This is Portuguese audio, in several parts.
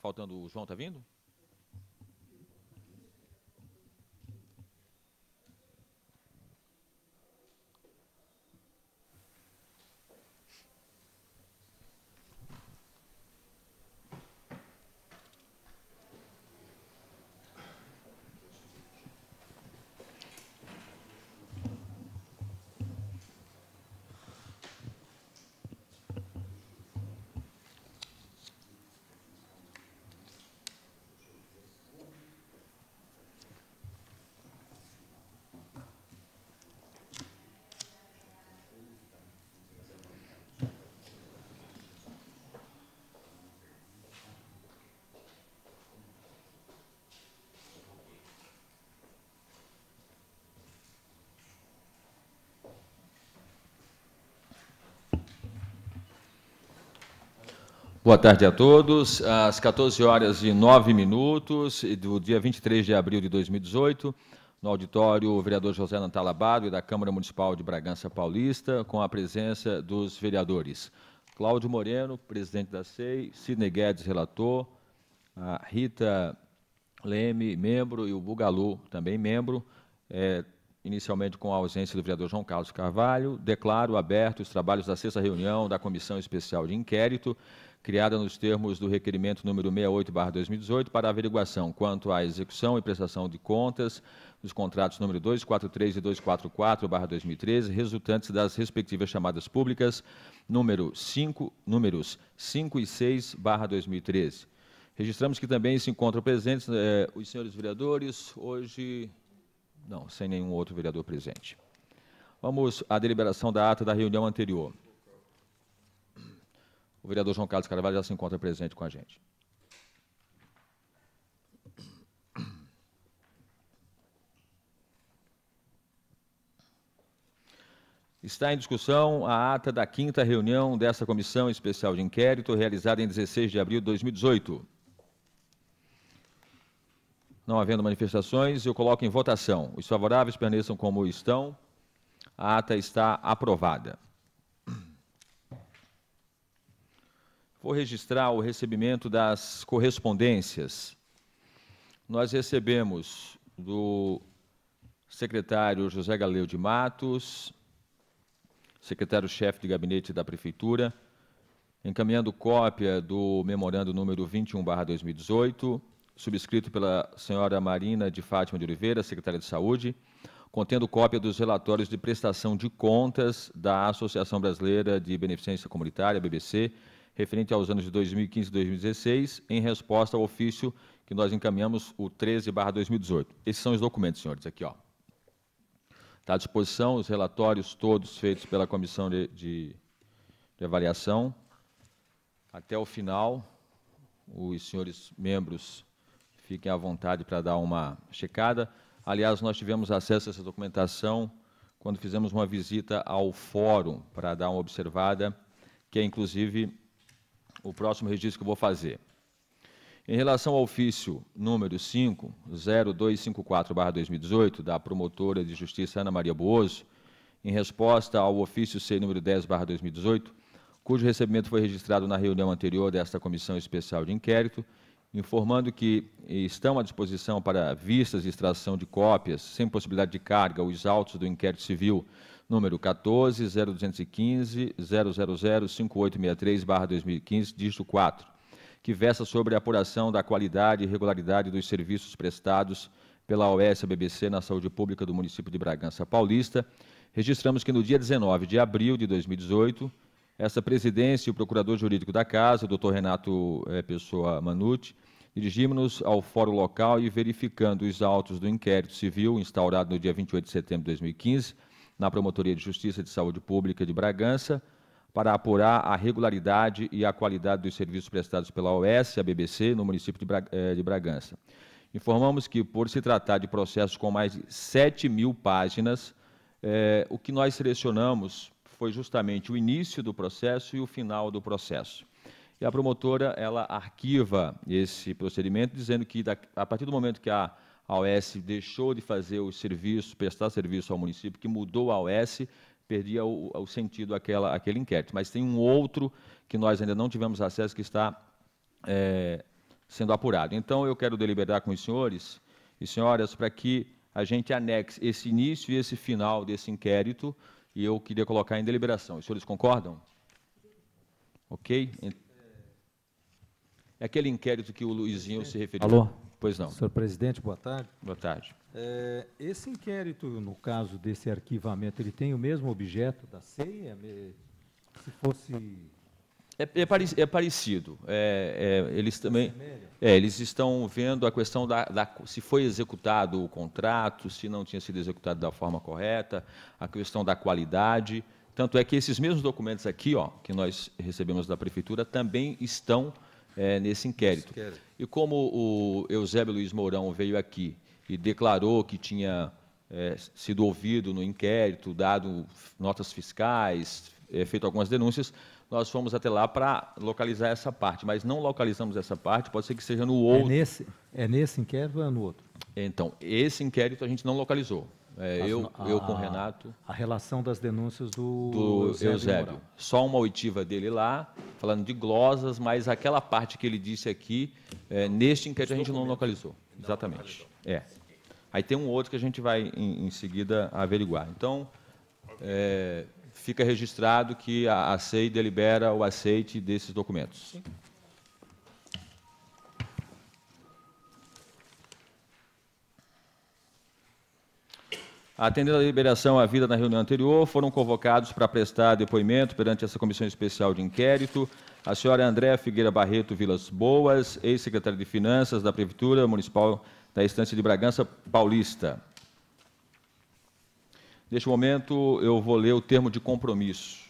faltando o João, está vindo? Boa tarde a todos. Às 14h09 do dia 23 de abril de 2018, no auditório, o vereador José Nantalabado, da Câmara Municipal de Bragança Paulista, com a presença dos vereadores Cláudio Moreno, presidente da SEI, Sidney Guedes, relator, a Rita Leme, membro, e o Bugalu, também membro, inicialmente com a ausência do vereador João Carlos Carvalho. Declaro abertos os trabalhos da 6ª reunião da Comissão Especial de Inquérito, criada nos termos do requerimento número 68/2018, para averiguação quanto à execução e prestação de contas dos contratos número 243 e 244/2013, resultantes das respectivas chamadas públicas números 5 e 6/2013. Registramos que também se encontram presentes os senhores vereadores, hoje, não, sem nenhum outro vereador presente. Vamos à deliberação da ata da reunião anterior. O vereador João Carlos Carvalho já se encontra presente com a gente. Está em discussão a ata da 5ª reunião desta Comissão Especial de Inquérito, realizada em 16 de abril de 2018. Não havendo manifestações, eu coloco em votação. Os favoráveis permaneçam como estão. A ata está aprovada. Vou registrar o recebimento das correspondências. Nós recebemos do secretário José Galeu de Matos, secretário-chefe de gabinete da Prefeitura, encaminhando cópia do memorando número 21/2018, subscrito pela senhora Marina de Fátima de Oliveira, secretária de Saúde, contendo cópia dos relatórios de prestação de contas da Associação Brasileira de Beneficência Comunitária, BBC, referente aos anos de 2015 e 2016, em resposta ao ofício que nós encaminhamos, o 13/2018. Esses são os documentos, senhores, aqui, ó. Está à disposição os relatórios todos feitos pela Comissão de Avaliação. Até o final, os senhores membros fiquem à vontade para dar uma checada. Aliás, nós tivemos acesso a essa documentação quando fizemos uma visita ao fórum para dar uma observada, que é, inclusive, o próximo registro que eu vou fazer. Em relação ao ofício número 50254/2018, da promotora de justiça Ana Maria Bozo, em resposta ao ofício C número 10/2018, cujo recebimento foi registrado na reunião anterior desta Comissão Especial de Inquérito, informando que estão à disposição para vistas e extração de cópias, sem possibilidade de carga, os autos do inquérito civil número 14.0215.0005863/2015, dígito 4, que versa sobre a apuração da qualidade e regularidade dos serviços prestados pela OS-BBC na saúde pública do município de Bragança Paulista. Registramos que no dia 19 de abril de 2018, essa presidência e o procurador jurídico da casa, o doutor Renato Pessoa Manucci, dirigimos-nos ao fórum local e, verificando os autos do inquérito civil instaurado no dia 28 de setembro de 2015, na Promotoria de Justiça de Saúde Pública de Bragança, para apurar a regularidade e a qualidade dos serviços prestados pela OS, a BBC, no município de Bragança. Informamos que, por se tratar de processos com mais de 7.000 páginas, o que nós selecionamos foi justamente o início do processo e o final do processo. E a promotora, ela arquiva esse procedimento, dizendo que, a partir do momento que a OS deixou de fazer os serviços, prestar serviço ao município, que mudou a OS, perdia o sentido aquele inquérito. Mas tem um outro que nós ainda não tivemos acesso, que está sendo apurado. Então, eu quero deliberar com os senhores e senhoras para que a gente anexe esse início e esse final desse inquérito, e eu queria colocar em deliberação. Os senhores concordam? Ok? É aquele inquérito que o Luizinho se referiu. Alô? Pois não. Senhor presidente, boa tarde. Boa tarde. Esse inquérito, no caso desse arquivamento, ele tem o mesmo objeto da SEI? Se fosse... É parecido. Eles também... eles estão vendo a questão se foi executado o contrato, se não tinha sido executado da forma correta, a questão da qualidade. Tanto é que esses mesmos documentos aqui, ó, que nós recebemos da Prefeitura, também estão nesse inquérito. E como o Eusébio Luiz Mourão veio aqui e declarou que tinha sido ouvido no inquérito, dado notas fiscais, feito algumas denúncias, nós fomos até lá para localizar essa parte, mas não localizamos essa parte, pode ser que seja no outro. É nesse inquérito ou é no outro? Então, esse inquérito a gente não localizou. Eu com o Renato... A relação das denúncias do Eusébio. Só uma oitiva dele lá, falando de glosas, mas aquela parte que ele disse aqui, neste inquérito a gente não localizou. Exatamente. Aí tem um outro que a gente vai, em seguida, averiguar. Então, fica registrado que a SEI delibera o aceite desses documentos. Sim. Atendendo à deliberação havida na reunião anterior, foram convocados para prestar depoimento perante essa comissão especial de inquérito a senhora Andréa Figueira Barreto Vilas Boas, ex-secretária de Finanças da Prefeitura Municipal da Estância de Bragança Paulista. Neste momento, eu vou ler o termo de compromisso.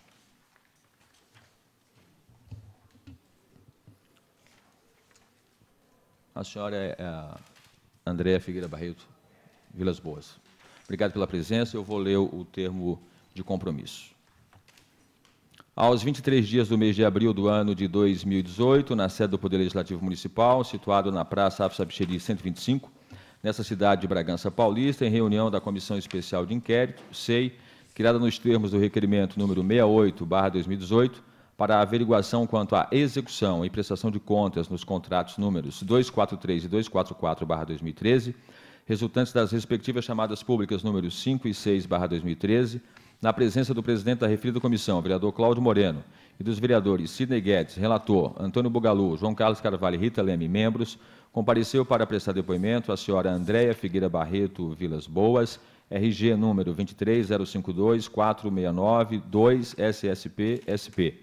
A senhora é a Andréa Figueira Barreto Vilas Boas. Obrigado pela presença. Eu vou ler o termo de compromisso. Aos 23 dias do mês de abril do ano de 2018, na sede do Poder Legislativo Municipal, situado na Praça Hafsa Bicheri 125, nessa cidade de Bragança Paulista, em reunião da Comissão Especial de Inquérito, SEI, criada nos termos do requerimento número 68/2018, para a averiguação quanto à execução e prestação de contas nos contratos números 243 e 244/2013, resultantes das respectivas chamadas públicas números 5 e 6/2013, na presença do presidente da referida comissão, vereador Cláudio Moreno, e dos vereadores Sidney Guedes, relator, Antônio Bugalu, João Carlos Carvalho e Rita Leme, membros, compareceu para prestar depoimento a senhora Andréa Figueira Barreto Vilas Boas, RG número 23052-469-2-SSP-SP,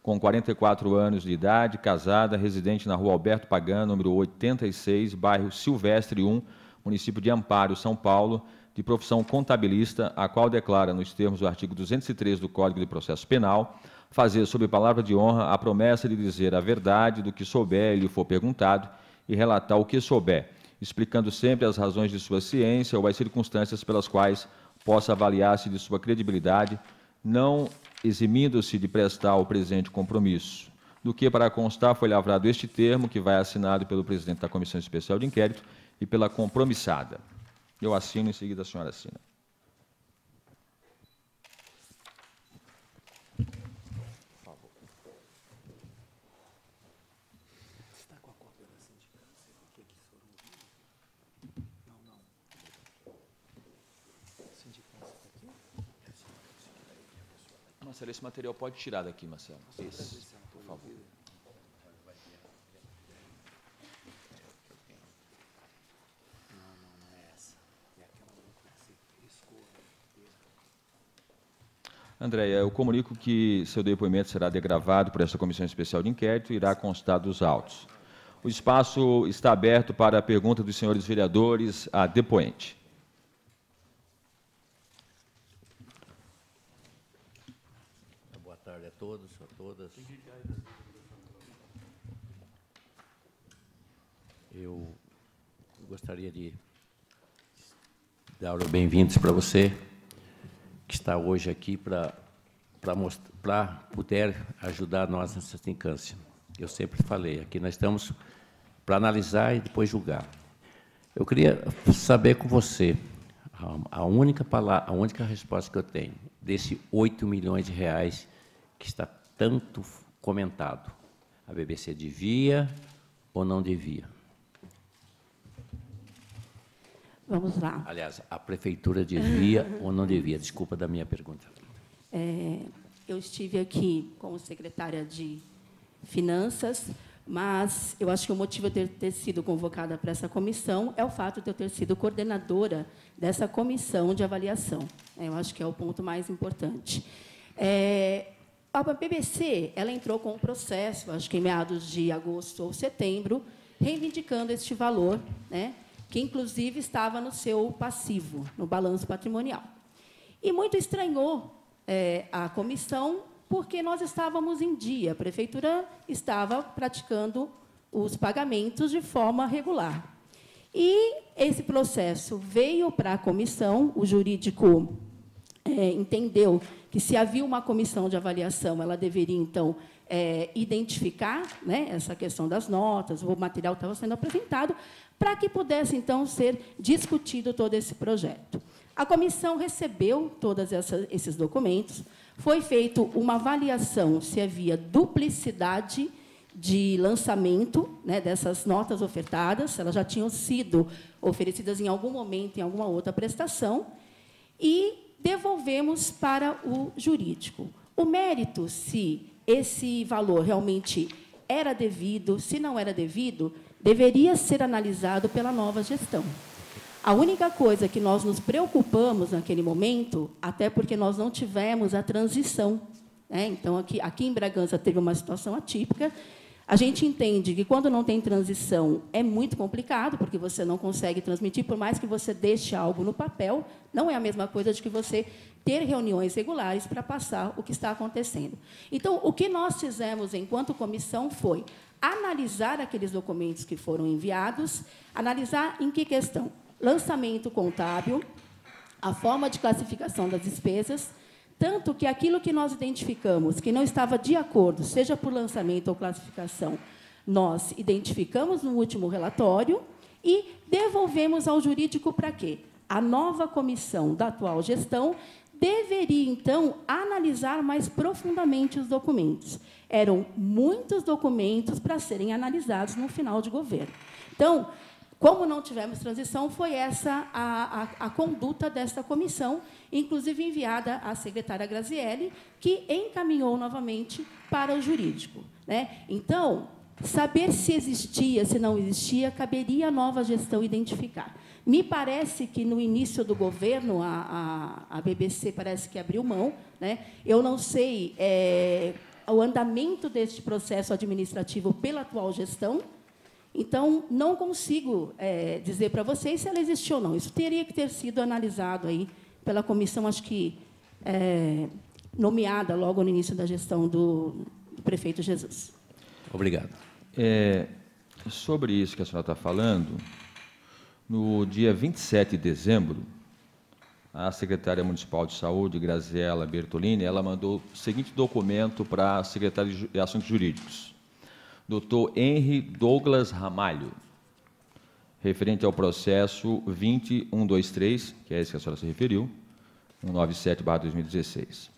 com 44 anos de idade, casada, residente na rua Alberto Pagano, número 86, bairro Silvestre 1, município de Amparo, São Paulo, de profissão contabilista, a qual declara, nos termos do artigo 203 do Código de Processo Penal, fazer, sob palavra de honra, a promessa de dizer a verdade do que souber e lhe for perguntado e relatar o que souber, explicando sempre as razões de sua ciência ou as circunstâncias pelas quais possa avaliar-se de sua credibilidade, não eximindo-se de prestar o presente compromisso. Do que, para constar, foi lavrado este termo, que vai assinado pelo presidente da Comissão Especial de Inquérito e pela compromissada. Eu assino, em seguida a senhora assina. Por favor. Está com a cópia da sindicância? O que eles foram ouvidos? Não. Sindicância está aqui? Marcelo, esse material pode tirar daqui, Marcelo. Isso, por favor. Andréia, eu comunico que seu depoimento será degravado por esta Comissão Especial de Inquérito e irá constar dos autos. O espaço está aberto para a pergunta dos senhores vereadores a depoente. Boa tarde a todos, a todas. Eu gostaria de dar os bem-vindos para você, que está hoje aqui para poder ajudar nós nessa sindicância. Eu sempre falei, aqui nós estamos para analisar e depois julgar. Eu queria saber com você, a única resposta que eu tenho, desse 8 milhões de reais que está tanto comentado. A BBC devia ou não devia? Vamos lá. Aliás, a prefeitura devia ou não devia? Desculpa da minha pergunta. Eu estive aqui como secretária de Finanças, mas eu acho que o motivo de eu ter sido convocada para essa comissão é o fato de eu ter sido coordenadora dessa comissão de avaliação. Eu acho que é o ponto mais importante. A BBC ela entrou com um processo, acho que em meados de agosto ou setembro, reivindicando este valor, né, que, inclusive, estava no seu passivo, no balanço patrimonial. E muito estranhou a comissão, porque nós estávamos em dia, a prefeitura estava praticando os pagamentos de forma regular. E esse processo veio para a comissão, o jurídico entendeu que, se havia uma comissão de avaliação, ela deveria, então, identificar, né, essa questão das notas, o material estava sendo apresentado, para que pudesse, então, ser discutido todo esse projeto. A comissão recebeu todos esses documentos, foi feita uma avaliação se havia duplicidade de lançamento, né, dessas notas ofertadas, se elas já tinham sido oferecidas em algum momento, em alguma outra prestação, e devolvemos para o jurídico. O mérito, se esse valor realmente era devido, se não era devido, deveria ser analisado pela nova gestão. A única coisa que nós nos preocupamos naquele momento, até porque nós não tivemos a transição, né? Então, aqui em Bragança teve uma situação atípica. A gente entende que, quando não tem transição, é muito complicado, porque você não consegue transmitir, por mais que você deixe algo no papel, não é a mesma coisa de que você ter reuniões regulares para passar o que está acontecendo. Então, o que nós fizemos, enquanto comissão, foi analisar aqueles documentos que foram enviados, analisar em que questão? Lançamento contábil, a forma de classificação das despesas, tanto que aquilo que nós identificamos que não estava de acordo, seja por lançamento ou classificação, nós identificamos no último relatório e devolvemos ao jurídico para quê? A nova comissão da atual gestão deveria, então, analisar mais profundamente os documentos. Eram muitos documentos para serem analisados no final de governo. Então, como não tivemos transição, foi essa a conduta desta comissão, inclusive enviada à secretária Grazielli, que encaminhou novamente para o jurídico, né? Então, saber se existia, se não existia, caberia à nova gestão identificar. Me parece que, no início do governo, a BBC parece que abriu mão, né? Eu não sei o andamento deste processo administrativo pela atual gestão. Então, não consigo dizer para vocês se ela existiu ou não. Isso teria que ter sido analisado aí pela comissão, acho que nomeada logo no início da gestão do prefeito Jesus. Obrigado. Sobre isso que a senhora está falando, no dia 27 de dezembro, a secretária municipal de saúde, Graziela Bertolini, ela mandou o seguinte documento para a secretária de Assuntos Jurídicos. Dr. Henry Douglas Ramalho, referente ao processo 20123, que é esse que a senhora se referiu, 197/2016.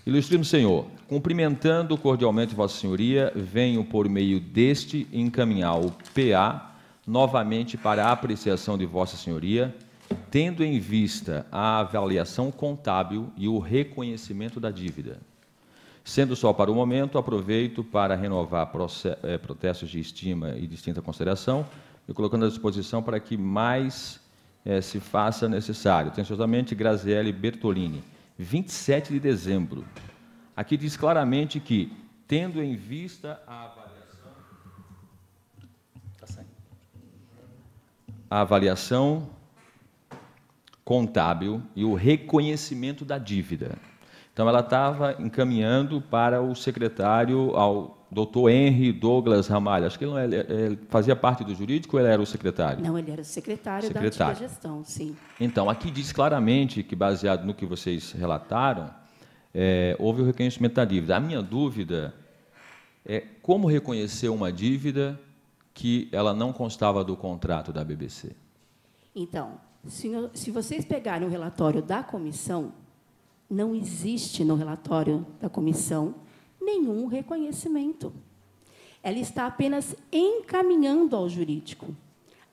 Ilustríssimo senhor, cumprimentando cordialmente Vossa Senhoria, venho, por meio deste, encaminhar o PA novamente para a apreciação de Vossa Senhoria, tendo em vista a avaliação contábil e o reconhecimento da dívida. Sendo só para o momento, aproveito para renovar protestos de estima e distinta consideração, e colocando à disposição para que mais se faça necessário. Atenciosamente, Graziele Bertolini, 27 de dezembro. Aqui diz claramente que, tendo em vista a avaliação contábil e o reconhecimento da dívida. Então, ela estava encaminhando para o secretário, ao doutor Henry Douglas Ramalho. Acho que ele fazia parte do jurídico ou ele era o secretário? Não, ele era o secretário da antiga gestão, sim. Então, aqui diz claramente que, baseado no que vocês relataram, houve o reconhecimento da dívida. A minha dúvida é como reconhecer uma dívida que ela não constava do contrato da BBC. Então, se vocês pegarem o relatório da comissão, não existe no relatório da comissão nenhum reconhecimento. ela está apenas encaminhando ao jurídico.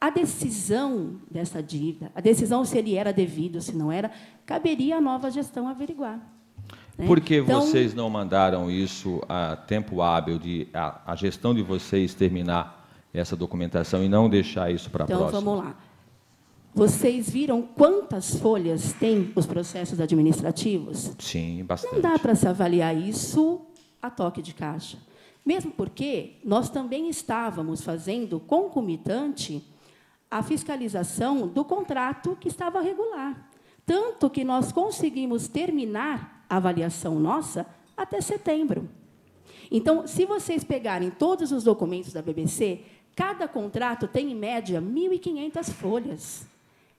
A decisão dessa dívida, a decisão se ele era devido, se não era, caberia à nova gestão averiguar. Né? Por que então, vocês não mandaram isso a tempo hábil, de a gestão de vocês terminar essa documentação e não deixar isso para a próxima? Então, vamos lá. Vocês viram quantas folhas têm os processos administrativos? Sim, bastante. Não dá para se avaliar isso a toque de caixa. Mesmo porque nós também estávamos fazendo concomitante a fiscalização do contrato que estava regular. Tanto que nós conseguimos terminar a avaliação nossa até setembro. Então, se vocês pegarem todos os documentos da BBC, cada contrato tem, em média, 1.500 folhas.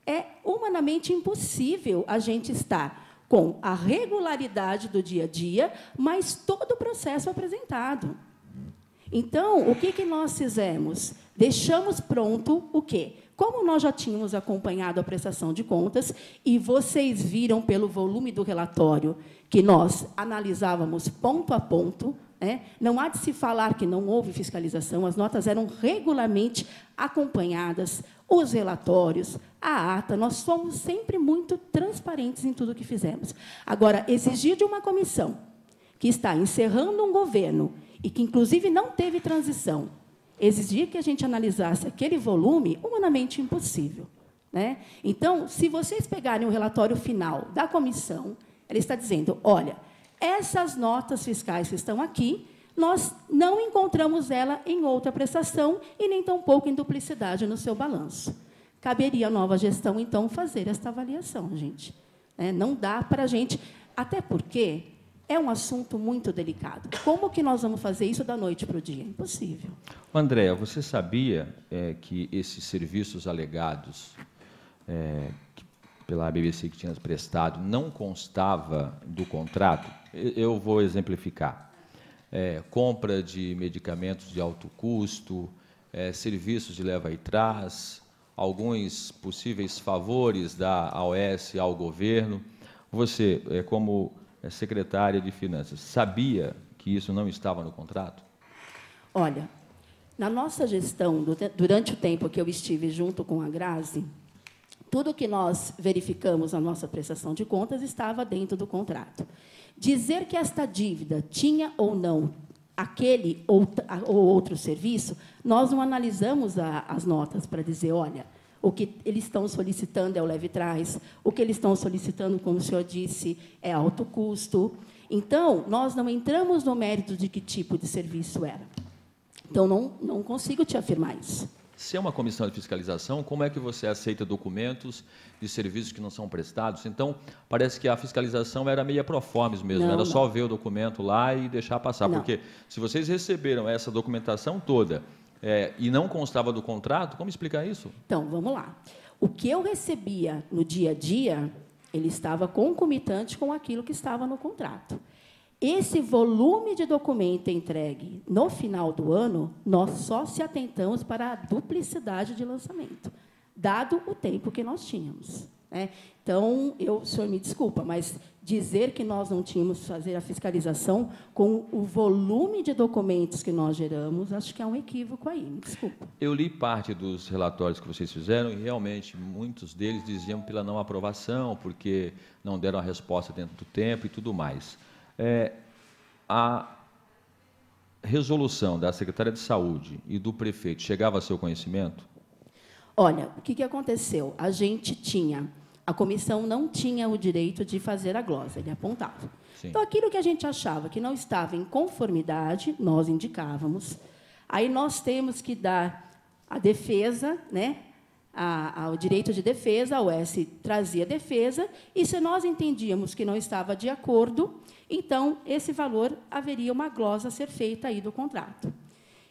É humanamente impossível a gente estar com a regularidade do dia a dia, mas todo o processo apresentado. Então, o que nós fizemos? Deixamos pronto o quê? Como nós já tínhamos acompanhado a prestação de contas, e vocês viram pelo volume do relatório que nós analisávamos ponto a ponto, não há de se falar que não houve fiscalização, as notas eram regularmente acompanhadas, os relatórios, a ata, nós somos sempre muito transparentes em tudo o que fizemos. Agora, exigir de uma comissão que está encerrando um governo e que, inclusive, não teve transição, exigir que a gente analisasse aquele volume, humanamente impossível. Né? Então, se vocês pegarem o relatório final da comissão, ela está dizendo, olha, essas notas fiscais que estão aqui, nós não encontramos ela em outra prestação e nem tampouco em duplicidade no seu balanço. Caberia à nova gestão, então, fazer esta avaliação, gente. Não dá para a gente... Até porque é um assunto muito delicado. Como que nós vamos fazer isso da noite para o dia? Impossível. Andréa, você sabia que esses serviços alegados pela BBC que tinha prestado não constava do contrato? Eu vou exemplificar. Compra de medicamentos de alto custo, serviços de leva e traz, alguns possíveis favores da AOS ao governo. Você, como secretária de Finanças, sabia que isso não estava no contrato? Olha, na nossa gestão, durante o tempo que eu estive junto com a Grazi, tudo que nós verificamos na nossa prestação de contas estava dentro do contrato. Dizer que esta dívida tinha ou não aquele ou outro serviço, nós não analisamos as notas para dizer, olha, o que eles estão solicitando é o leve-trás, o que eles estão solicitando, como o senhor disse, é alto custo. Então, nós não entramos no mérito de que tipo de serviço era. Então, não consigo te afirmar isso. Se é uma comissão de fiscalização, como é que você aceita documentos de serviços que não são prestados? Então, parece que a fiscalização era meia proformes mesmo, era só ver o documento lá e deixar passar. Não. Porque se vocês receberam essa documentação toda e não constava do contrato, como explicar isso? Então, vamos lá. O que eu recebia no dia a dia, ele estava concomitante com aquilo que estava no contrato. Esse volume de documento entregue no final do ano, nós só se atentamos para a duplicidade de lançamento, dado o tempo que nós tínhamos. Então, o senhor me desculpa, mas dizer que nós não tínhamos que fazer a fiscalização com o volume de documentos que nós geramos, acho que é um equívoco aí, me desculpa. Eu li parte dos relatórios que vocês fizeram e, realmente, muitos deles diziam pela não aprovação, porque não deram a resposta dentro do tempo e tudo mais. A resolução da secretária de Saúde e do prefeito chegava a seu conhecimento? Olha, o que aconteceu? A comissão não tinha o direito de fazer a glosa, ele apontava. Sim. Então, aquilo que a gente achava que não estava em conformidade, nós indicávamos. Aí nós temos que dar a defesa, o direito de defesa, a OS trazia a defesa, e se nós entendíamos que não estava de acordo, então, esse valor, haveria uma glosa a ser feita aí do contrato.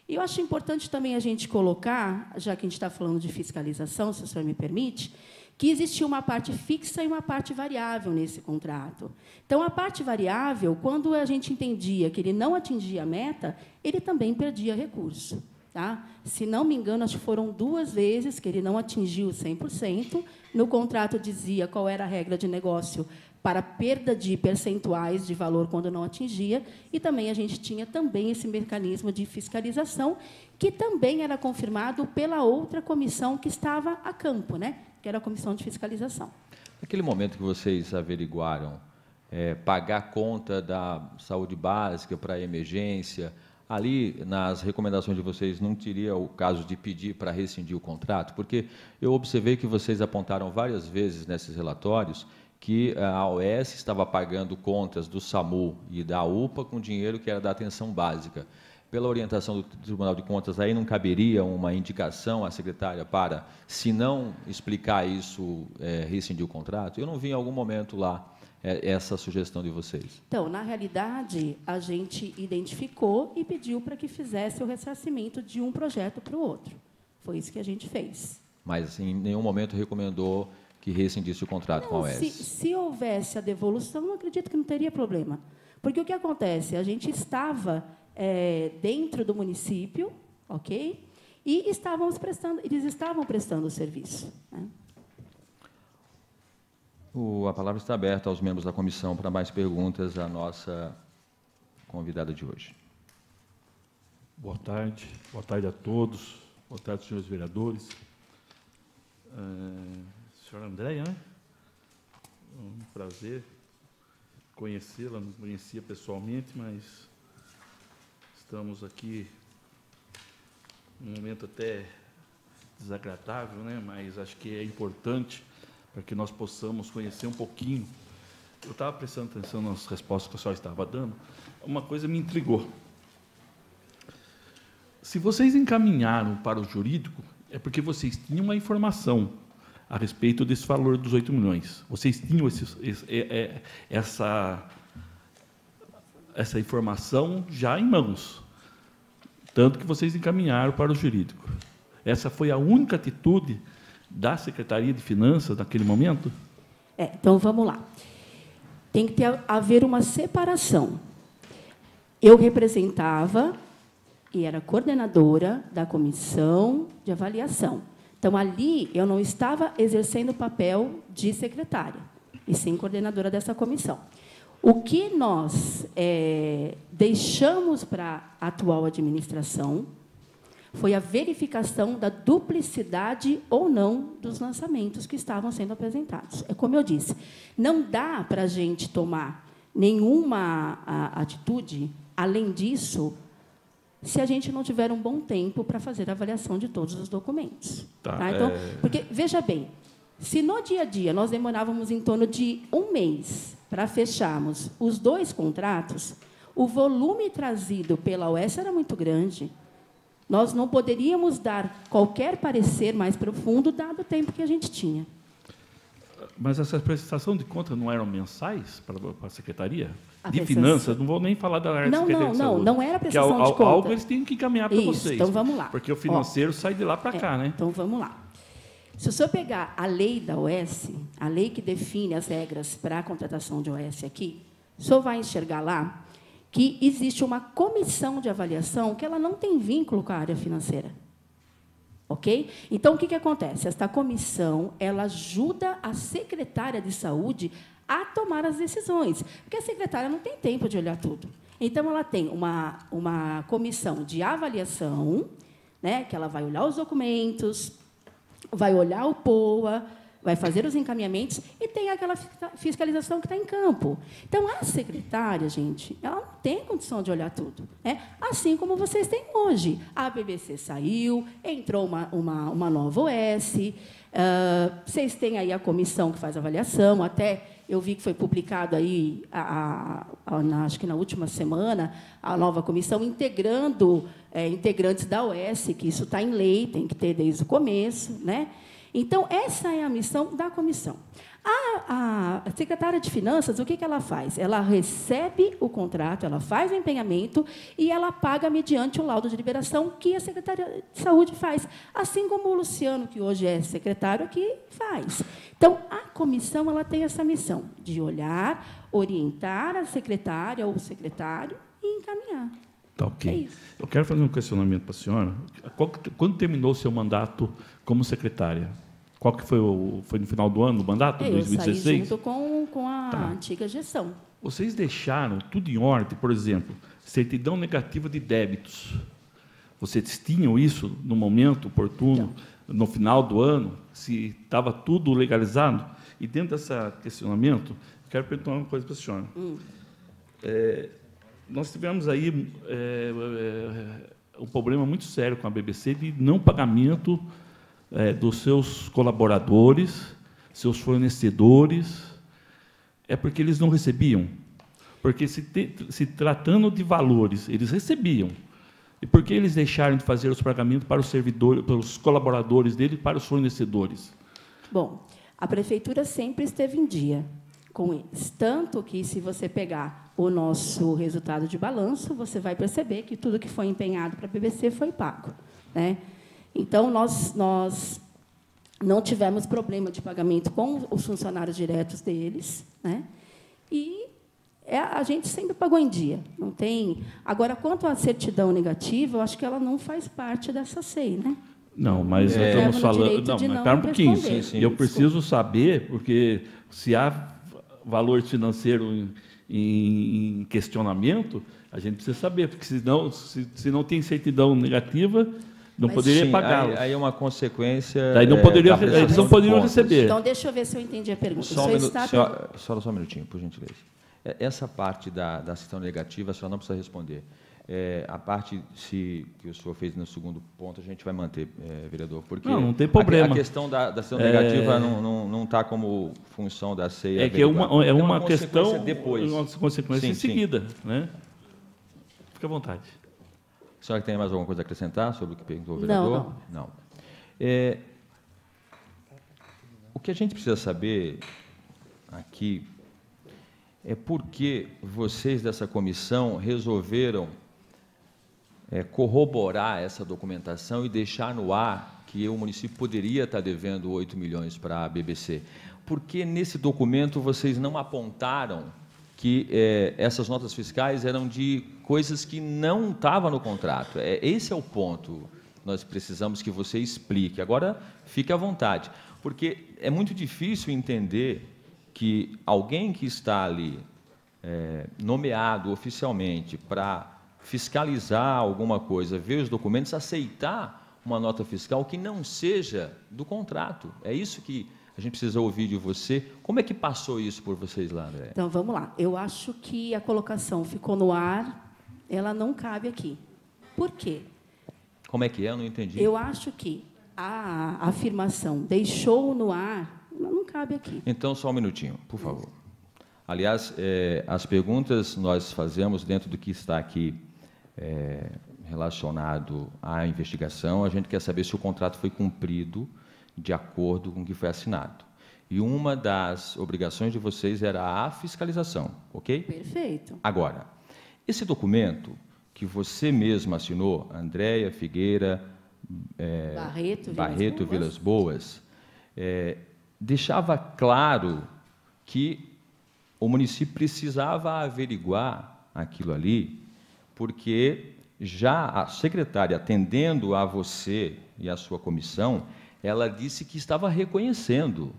E eu acho importante também a gente colocar, já que a gente está falando de fiscalização, se o senhor me permite, que existia uma parte fixa e uma parte variável nesse contrato. Então, a parte variável, quando a gente entendia que ele não atingia a meta, ele também perdia recurso. Tá? Se não me engano, acho que foram 2 vezes que ele não atingiu 100%. No contrato dizia qual era a regra de negócio para perda de percentuais de valor quando não atingia, e também a gente tinha também esse mecanismo de fiscalização, que também era confirmado pela outra comissão que estava a campo, né? Que era a comissão de fiscalização. Naquele momento que vocês averiguaram pagar a conta da saúde básica para a emergência, ali, nas recomendações de vocês, não teria o caso de pedir para rescindir o contrato? Porque eu observei que vocês apontaram várias vezes nesses relatórios que a OS estava pagando contas do SAMU e da UPA com dinheiro que era da atenção básica. Pela orientação do Tribunal de Contas, aí não caberia uma indicação à secretária para, se não explicar isso, rescindir o contrato? Eu não vi em algum momento lá essa sugestão de vocês. Então, na realidade, a gente identificou e pediu para que fizesse o ressarcimento de um projeto para o outro. Foi isso que a gente fez. Mas em nenhum momento recomendou que rescindisse o contrato com a OS? Se houvesse a devolução, eu acredito que não teria problema. Porque o que acontece? A gente estava dentro do município, ok? E eles estavam prestando o serviço, né? A palavra está aberta aos membros da comissão para mais perguntas à nossa convidada de hoje. Boa tarde a todos, boa tarde, senhores vereadores. Senhora Andréia, né? Um prazer conhecê-la, não conhecia pessoalmente, mas estamos aqui num momento até desagradável, né? Mas acho que é importante para que nós possamos conhecer um pouquinho. Eu estava prestando atenção nas respostas que a senhora estava dando, uma coisa me intrigou. Se vocês encaminharam para o jurídico, é porque vocês tinham uma informação a respeito desse valor dos 8 milhões. Vocês tinham essa informação já em mãos, tanto que vocês encaminharam para o jurídico. Essa foi a única atitude da Secretaria de Finanças naquele momento? Então, vamos lá. Tem que haver uma separação. Eu representava e era coordenadora da comissão de avaliação. Então, ali, eu não estava exercendo o papel de secretária, e sim coordenadora dessa comissão. O que nós deixamos para a atual administração foi a verificação da duplicidade ou não dos lançamentos que estavam sendo apresentados. É como eu disse, não dá para a gente tomar nenhuma atitude, além disso, se a gente não tiver um bom tempo para fazer a avaliação de todos os documentos. Tá? Então, porque, veja bem, se no dia a dia nós demorávamos em torno de 1 mês para fecharmos os 2 contratos, o volume trazido pela OS era muito grande. Nós não poderíamos dar qualquer parecer mais profundo, dado o tempo que a gente tinha. Mas essa prestação de contas não eram mensais para a Secretaria? De Finanças, não vou nem falar da área de Secretaria de Saúde. Não era prestação de contas. Algo eles têm que encaminhar para vocês. Então, vamos lá. Porque o financeiro sai de lá para cá, né? Então, vamos lá. Se o senhor pegar a lei da OS, a lei que define as regras para a contratação de OS aqui, o senhor vai enxergar lá que existe uma comissão de avaliação que ela não tem vínculo com a área financeira. Ok? Então, o que acontece? Esta comissão ela ajuda a secretária de saúde a tomar as decisões, porque a secretária não tem tempo de olhar tudo. Então, ela tem uma comissão de avaliação, né, que ela vai olhar os documentos, vai olhar o POA, vai fazer os encaminhamentos e tem aquela fiscalização que está em campo. Então, a secretária, gente, ela não tem condição de olhar tudo, né? Assim como vocês têm hoje. A BBC saiu, entrou uma nova OS, vocês têm aí a comissão que faz a avaliação, até eu vi que foi publicado aí, acho que na última semana, a nova comissão integrando integrantes da OS, que isso está em lei, tem que ter desde o começo, né? Então, essa é a missão da comissão. A secretária de Finanças, o que ela faz? Ela recebe o contrato, ela faz o empenhamento e ela paga mediante o laudo de liberação que a Secretaria de Saúde faz, assim como o Luciano, que hoje é secretário, aqui faz. Então, a comissão ela tem essa missão de olhar, orientar a secretária ou o secretário e encaminhar. Tá ok. É isso. Eu quero fazer um questionamento para a senhora. Quando terminou o seu mandato como secretária? Qual que foi no final do ano, o mandato, Eu 2016? saí junto com a antiga gestão. Vocês deixaram tudo em ordem, por exemplo, certidão negativa de débitos. Vocês tinham isso no momento oportuno, no final do ano, se estava tudo legalizado? E dentro desse questionamento, quero perguntar uma coisa para a senhora. Nós tivemos aí um problema muito sério com a BBC de não pagamento dos seus colaboradores, seus fornecedores. É porque eles não recebiam. Porque, se tratando de valores, eles recebiam. E por que eles deixaram de fazer os pagamentos para os servidores, para os colaboradores dele e para os fornecedores? Bom, a prefeitura sempre esteve em dia com eles. Tanto que, se você pegar o nosso resultado de balanço, você vai perceber que tudo que foi empenhado para a BBC foi pago, né? Então, nós não tivemos problema de pagamento com os funcionários diretos deles, né? E a gente sempre pagou em dia. Não tem. Agora, quanto à certidão negativa, eu acho que ela não faz parte dessa SEI, né? Não, mas estamos falando. Não, mas espera um pouquinho. Eu preciso saber, porque se há valor financeiro em questionamento, a gente precisa saber, porque senão, se não tem certidão negativa, não poderia pagá-los. Aí é uma consequência. Daí não poderia, eles não poderiam receber. Então, deixa eu ver se eu entendi a pergunta. Só um minutinho, por gentileza. Essa parte da certidão negativa, a senhora não precisa responder. A parte que o senhor fez no segundo ponto, a gente vai manter, vereador, porque não tem problema. A questão da certidão negativa não está como função da CEI. É que é uma questão, depois. Uma consequência em seguida. Né? Fique à vontade. A senhora tem mais alguma coisa a acrescentar sobre o que perguntou o vereador? Não. O que a gente precisa saber aqui é por que vocês dessa comissão resolveram corroborar essa documentação e deixar no ar que o município poderia estar devendo 8 milhões para a BBC. Por que nesse documento vocês não apontaram que essas notas fiscais eram de coisas que não estavam no contrato? Esse é o ponto. Nós precisamos que você explique. Agora, fique à vontade, porque é muito difícil entender que alguém que está ali nomeado oficialmente para fiscalizar alguma coisa, ver os documentos, aceitar uma nota fiscal que não seja do contrato. É isso que a gente precisa ouvir de você. Como é que passou isso por vocês lá, André? Então, vamos lá. Eu acho que a colocação ficou no ar, ela não cabe aqui. Por quê? Como é que é? Eu não entendi. Eu acho que a afirmação deixou no ar, não cabe aqui. Então, só um minutinho, por favor. Aliás, as perguntas nós fazemos dentro do que está aqui relacionado à investigação. A gente quer saber se o contrato foi cumprido de acordo com o que foi assinado. E uma das obrigações de vocês era a fiscalização, ok? Perfeito. Agora, esse documento que você mesma assinou, Andréia Figueira Barreto Vilas Boas, deixava claro que o município precisava averiguar aquilo ali, porque já a secretária, atendendo a você e a sua comissão, ela disse que estava reconhecendo,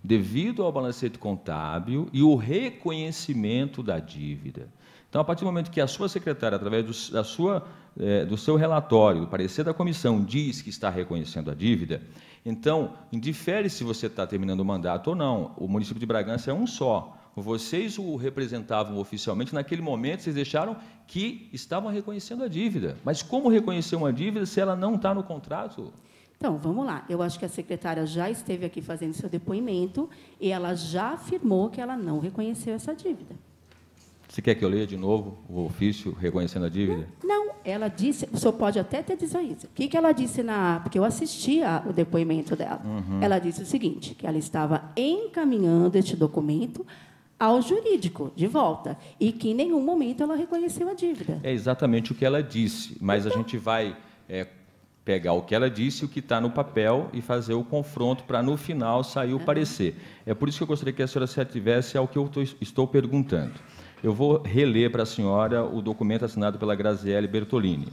devido ao balancete contábil e o reconhecimento da dívida. Então, a partir do momento que a sua secretária, através do seu relatório, do parecer da comissão, diz que está reconhecendo a dívida, então, indifere se você está terminando o mandato ou não. O município de Bragança é um só. Vocês o representavam oficialmente, naquele momento vocês deixaram que estavam reconhecendo a dívida. Mas como reconhecer uma dívida se ela não está no contrato? Então, vamos lá. Eu acho que a secretária já esteve aqui fazendo seu depoimento e ela já afirmou que ela não reconheceu essa dívida. Você quer que eu leia de novo o ofício reconhecendo a dívida? Não, ela disse, o senhor pode até ter dito isso. O que ela disse porque eu assisti o depoimento dela. Ela disse o seguinte, que ela estava encaminhando este documento ao jurídico, de volta, e que em nenhum momento ela reconheceu a dívida. É exatamente o que ela disse, mas a gente vai pegar o que ela disse, o que está no papel, e fazer o confronto para, no final, sair o parecer. É por isso que eu gostaria que a senhora se ativesse ao que eu estou perguntando. Eu vou reler para a senhora o documento assinado pela Graziele Bertolini.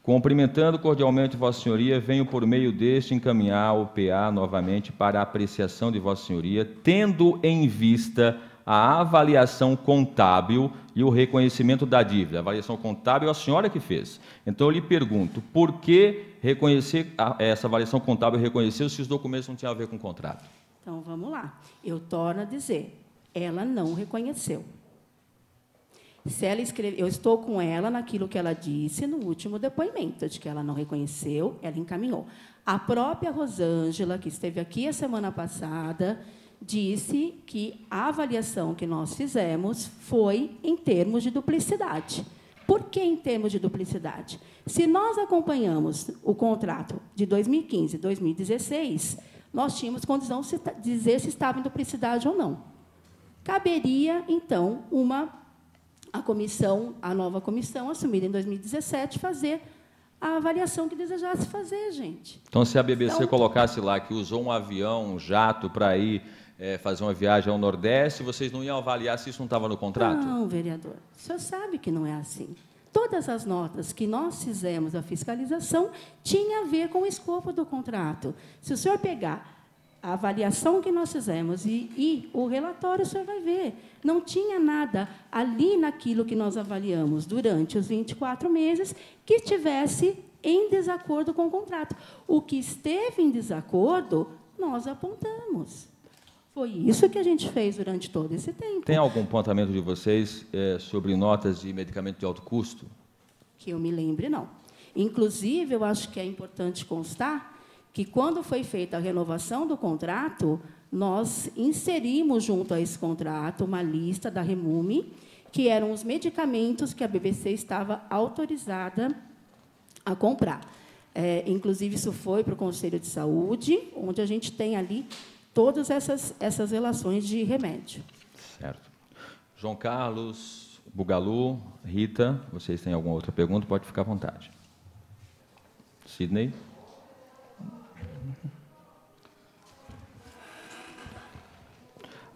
Cumprimentando cordialmente Vossa Senhoria, venho por meio deste encaminhar o PA novamente para a apreciação de Vossa Senhoria, tendo em vista a avaliação contábil e o reconhecimento da dívida. A avaliação contábil é a senhora que fez. Então, eu lhe pergunto, por que reconhecer essa avaliação contábil reconheceu se os documentos não tinham a ver com o contrato? Então, vamos lá. Eu torno a dizer, ela não reconheceu. Se ela escreve, eu estou com ela naquilo que ela disse no último depoimento, de que ela não reconheceu, ela encaminhou. A própria Rosângela, que esteve aqui a semana passada, disse que a avaliação que nós fizemos foi em termos de duplicidade. Por que em termos de duplicidade? Se nós acompanhamos o contrato de 2015 e 2016, nós tínhamos condição de dizer se estava em duplicidade ou não. Caberia, então, a nova comissão, assumida em 2017, fazer a avaliação que desejasse fazer, gente. Então, se a BBC colocasse lá que usou um avião, um jato, para ir fazer uma viagem ao Nordeste, vocês não iam avaliar se isso não estava no contrato? Não, vereador. O senhor sabe que não é assim. Todas as notas que nós fizemos a fiscalização tinham a ver com o escopo do contrato. Se o senhor pegar a avaliação que nós fizemos e o relatório, o senhor vai ver. Não tinha nada ali naquilo que nós avaliamos durante os 24 meses que estivesse em desacordo com o contrato. O que esteve em desacordo, nós apontamos. Foi isso que a gente fez durante todo esse tempo. Tem algum apontamento de vocês sobre notas de medicamento de alto custo? Que eu me lembre, não. Inclusive, eu acho que é importante constar que, quando foi feita a renovação do contrato, nós inserimos, junto a esse contrato, uma lista da Remume, que eram os medicamentos que a BBC estava autorizada a comprar. Inclusive, isso foi para o Conselho de Saúde, onde a gente tem ali todas essas relações de remédio. Certo. João Carlos, Bugalu, Rita, vocês têm alguma outra pergunta? Pode ficar à vontade. Sidney.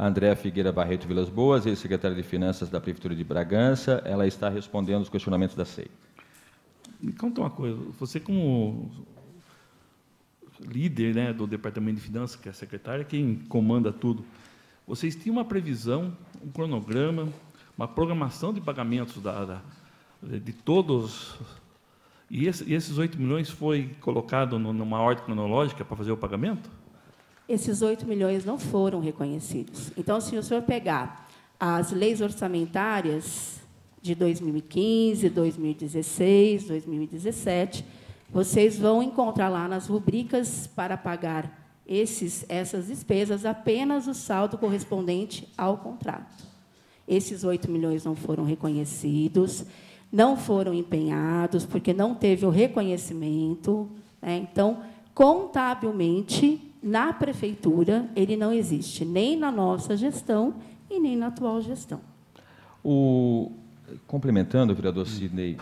Andréa Figueira Barreto Vilas Boas, ex-secretária de Finanças da Prefeitura de Bragança, ela está respondendo os questionamentos da SEI. Me conta uma coisa, você como líder, né, do Departamento de Finanças, que é a secretária, quem comanda tudo, vocês tinham uma previsão, um cronograma, uma programação de pagamentos de todos, e esses 8 milhões foi colocado numa ordem cronológica para fazer o pagamento? Esses 8 milhões não foram reconhecidos. Então, se o senhor pegar as leis orçamentárias de 2015, 2016, 2017, vocês vão encontrar lá nas rubricas para pagar essas despesas apenas o saldo correspondente ao contrato. Esses 8 milhões não foram reconhecidos, não foram empenhados, porque não teve o reconhecimento, né? Então, contabilmente, na Prefeitura, ele não existe, nem na nossa gestão e nem na atual gestão. Complementando, vereador Sidney,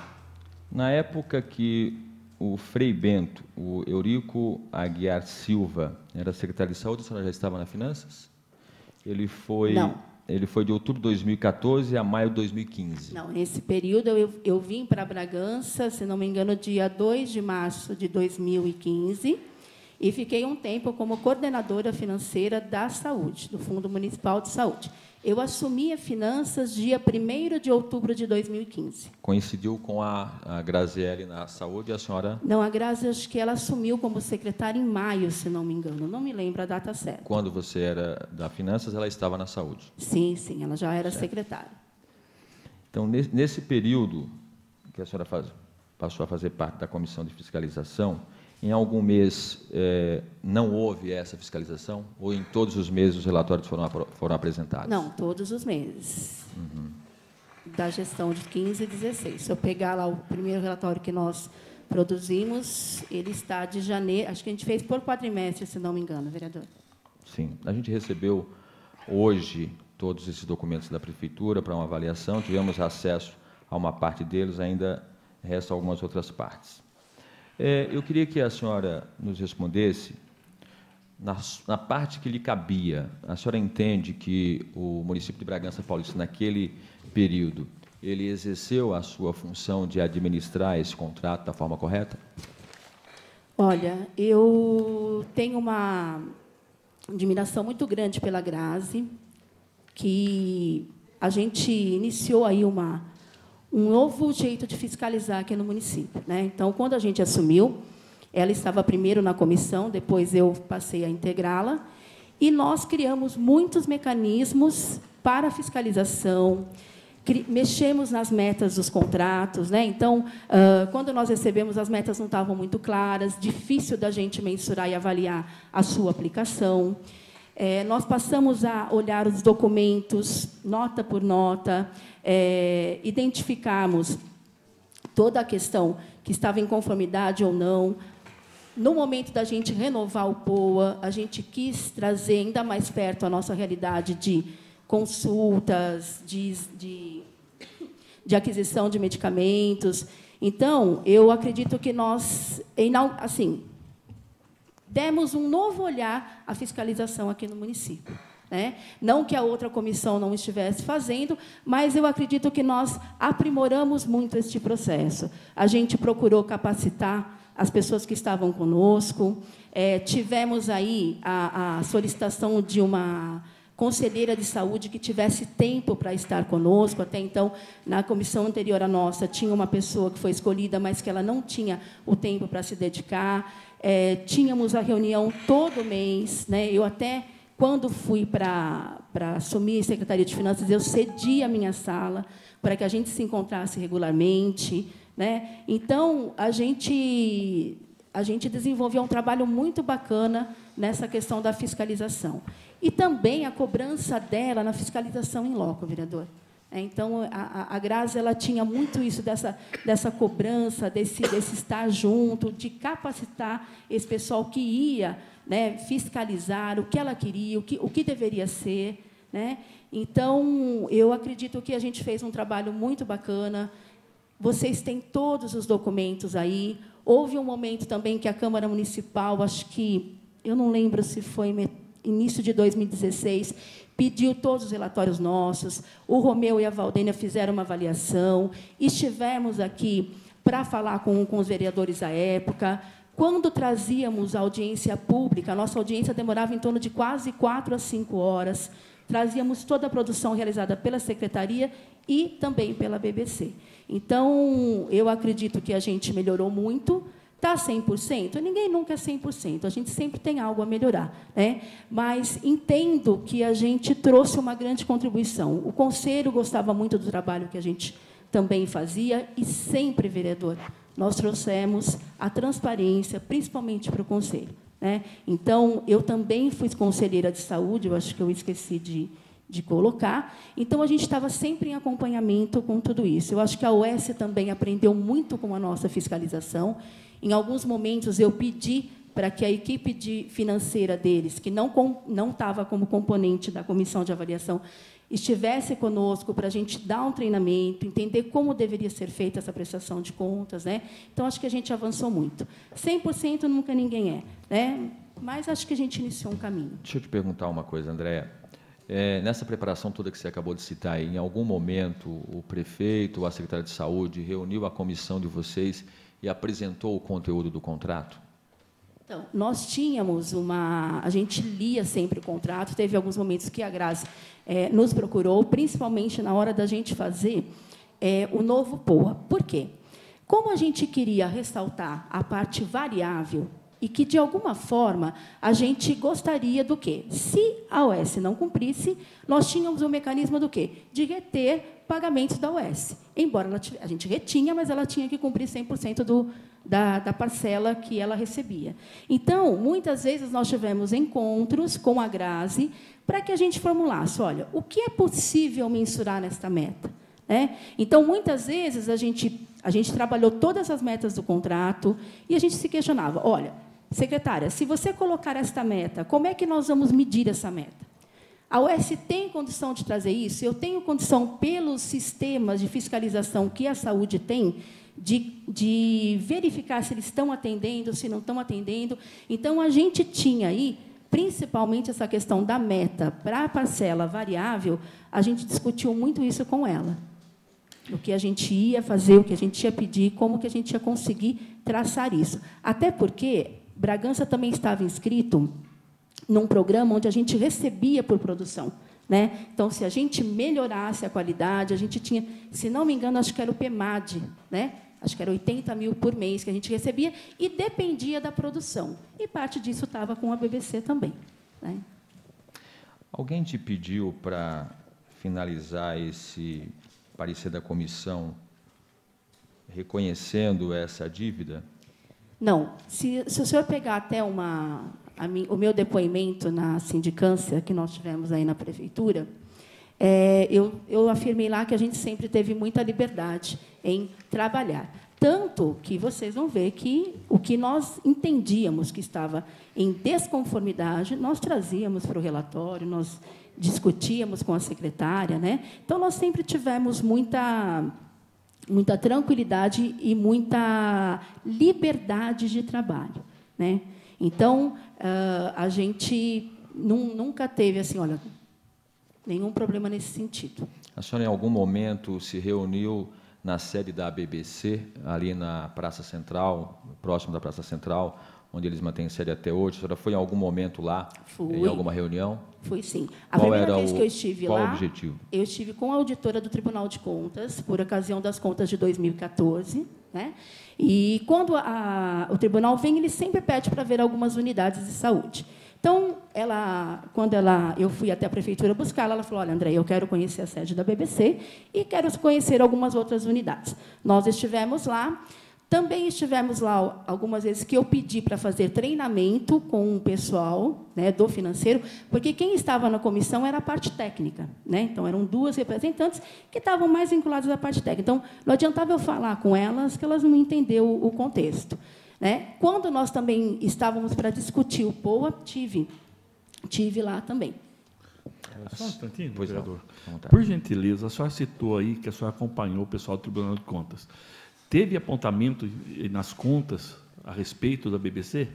na época que o Frei Bento, o Eurico Aguiar Silva, era secretário de Saúde, a senhora já estava na Finanças? Ele foi de outubro de 2014 a maio de 2015. Não, nesse período eu vim para Bragança, se não me engano, dia 2 de março de 2015, e fiquei um tempo como coordenadora financeira da saúde, do Fundo Municipal de Saúde. Eu assumi a Finanças dia 1º de outubro de 2015. Coincidiu com a Graziele na saúde e a senhora... Não, a Grazi, acho que ela assumiu como secretária em maio, se não me engano. Não me lembro a data certa. Quando você era da Finanças, ela estava na saúde? Sim, sim, ela já era secretária. Então, nesse período que a senhora passou a fazer parte da Comissão de Fiscalização, em algum mês não houve essa fiscalização? Ou em todos os meses os relatórios foram apresentados? Não, todos os meses. Da gestão de 15 e 16. Se eu pegar lá o primeiro relatório que nós produzimos, ele está de janeiro, acho que a gente fez por quadrimestre, se não me engano, vereador. Sim. A gente recebeu hoje todos esses documentos da Prefeitura para uma avaliação, tivemos acesso a uma parte deles, ainda restam algumas outras partes. Eu queria que a senhora nos respondesse na parte que lhe cabia, a senhora entende que o município de Bragança Paulista, naquele período, ele exerceu a sua função de administrar esse contrato da forma correta? Olha, eu tenho uma admiração muito grande pela Grazi, que a gente iniciou aí um novo jeito de fiscalizar aqui no município, né? Então, quando a gente assumiu, ela estava primeiro na comissão, depois eu passei a integrá-la, e nós criamos muitos mecanismos para fiscalização, mexemos nas metas dos contratos, né? Então, quando nós recebemos, as metas não estavam muito claras, difícil da gente mensurar e avaliar a sua aplicação. Nós passamos a olhar os documentos, nota por nota, identificamos toda a questão que estava em conformidade ou não. No momento da gente renovar o POA, a gente quis trazer ainda mais perto a nossa realidade de consultas, de aquisição de medicamentos. Então, eu acredito que nós, assim, demos um novo olhar à fiscalização aqui no município, né? Não que a outra comissão não estivesse fazendo, mas eu acredito que nós aprimoramos muito este processo. A gente procurou capacitar as pessoas que estavam conosco, tivemos aí a solicitação de uma conselheira de saúde que tivesse tempo para estar conosco. Até então, na comissão anterior à nossa, tinha uma pessoa que foi escolhida, mas que ela não tinha o tempo para se dedicar. Tínhamos a reunião todo mês, né? Eu até, quando fui para assumir a Secretaria de Finanças, eu cedi a minha sala para que a gente se encontrasse regularmente, né? Então, a gente desenvolveu um trabalho muito bacana nessa questão da fiscalização. E também a cobrança dela na fiscalização em loco, vereador. Então, a Grazi ela tinha muito isso, dessa cobrança, desse estar junto, de capacitar esse pessoal que ia, né, fiscalizar o que ela queria, o que deveria ser, né? Então, eu acredito que a gente fez um trabalho muito bacana. Vocês têm todos os documentos aí. Houve um momento também que a Câmara Municipal, acho que, eu não lembro se foi início de 2016, pediu todos os relatórios nossos. O Romeu e a Valdênia fizeram uma avaliação. Estivemos aqui para falar com os vereadores à época. Quando trazíamos a audiência pública, a nossa audiência demorava em torno de quase 4 a 5 horas. Trazíamos toda a produção realizada pela Secretaria e também pela BBC. Então, eu acredito que a gente melhorou muito. Está 100%? Ninguém nunca é 100%. A gente sempre tem algo a melhorar, né? Mas entendo que a gente trouxe uma grande contribuição. O Conselho gostava muito do trabalho que a gente também fazia e sempre, vereador, nós trouxemos a transparência, principalmente para o Conselho, né? Então, eu também fui conselheira de saúde, eu acho que eu esqueci de colocar. Então, a gente estava sempre em acompanhamento com tudo isso. Eu acho que a OS também aprendeu muito com a nossa fiscalização. Em alguns momentos, eu pedi para que a equipe financeira deles, que não estava como componente da comissão de avaliação, estivesse conosco para a gente dar um treinamento, entender como deveria ser feita essa prestação de contas, né? Então, acho que a gente avançou muito. 100% nunca ninguém é, né? Mas acho que a gente iniciou um caminho. Deixa eu te perguntar uma coisa, Andréa. Nessa preparação toda que você acabou de citar, em algum momento o prefeito ou a secretária de saúde reuniu a comissão de vocês e apresentou o conteúdo do contrato? Então, nós tínhamos a gente lia sempre o contrato. Teve alguns momentos que a Grazi nos procurou, principalmente na hora da gente fazer o novo POA. Por quê? Como a gente queria ressaltar a parte variável e que, de alguma forma, a gente gostaria do quê? Se a OS não cumprisse, nós tínhamos um mecanismo do quê? De reter pagamentos da OS. Embora a gente retinha, mas ela tinha que cumprir 100% da parcela que ela recebia. Então, muitas vezes, nós tivemos encontros com a Grazi para que a gente formulasse, olha, o que é possível mensurar nesta meta? Então, muitas vezes, a gente trabalhou todas as metas do contrato e a gente se questionava, olha, secretária, se você colocar esta meta, como é que nós vamos medir essa meta? A OS tem condição de trazer isso? Eu tenho condição, pelos sistemas de fiscalização que a saúde tem, de verificar se eles estão atendendo, se não estão atendendo. Então, a gente tinha aí Principalmente essa questão da meta para a parcela variável, a gente discutiu muito isso com ela. O que a gente ia fazer, o que a gente ia pedir, como que a gente ia conseguir traçar isso. Até porque Bragança também estava inscrito num programa onde a gente recebia por produção, né? Então, se a gente melhorasse a qualidade, a gente tinha, se não me engano, acho que era o PEMAD, né? Acho que era 80 mil por mês que a gente recebia, e dependia da produção. E parte disso estava com a BBC também, né? Alguém te pediu para finalizar esse parecer da comissão reconhecendo essa dívida? Não. Se o senhor pegar até o meu depoimento na sindicância que nós tivemos aí na prefeitura, eu afirmei lá que a gente sempre teve muita liberdade em trabalhar. Tanto que vocês vão ver que o que nós entendíamos que estava em desconformidade, nós trazíamos para o relatório, nós discutíamos com a secretária, né? Então, nós sempre tivemos muita tranquilidade e muita liberdade de trabalho, né? Então, a gente nunca teve, assim, olha, nenhum problema nesse sentido. A senhora, em algum momento, se reuniu na sede da BBC, ali na Praça Central, próximo da Praça Central, onde eles mantêm sede até hoje? A senhora foi em algum momento lá, em alguma reunião? Fui, sim. A Qual primeira era vez que eu estive qual lá, o objetivo? eu estive com a auditora do Tribunal de Contas, por ocasião das contas de 2014, né? E, quando o tribunal vem, ele sempre pede para ver algumas unidades de saúde. Então, quando eu fui até a prefeitura buscá-la, ela falou, olha, André, eu quero conhecer a sede da BBC e quero conhecer algumas outras unidades. Nós estivemos lá. Também estivemos lá algumas vezes que eu pedi para fazer treinamento com o pessoal, né, do financeiro, porque quem estava na comissão era a parte técnica, né? Então, eram 2 representantes que estavam mais vinculadas à parte técnica. Então, não adiantava eu falar com elas, que elas não entenderam o contexto, né? Quando nós também estávamos para discutir o POA, tive lá também. Só um instantinho, Pois não. vereador. Por gentileza, a senhora citou aí que a senhora acompanhou o pessoal do Tribunal de Contas. Teve apontamento nas contas a respeito da BBC?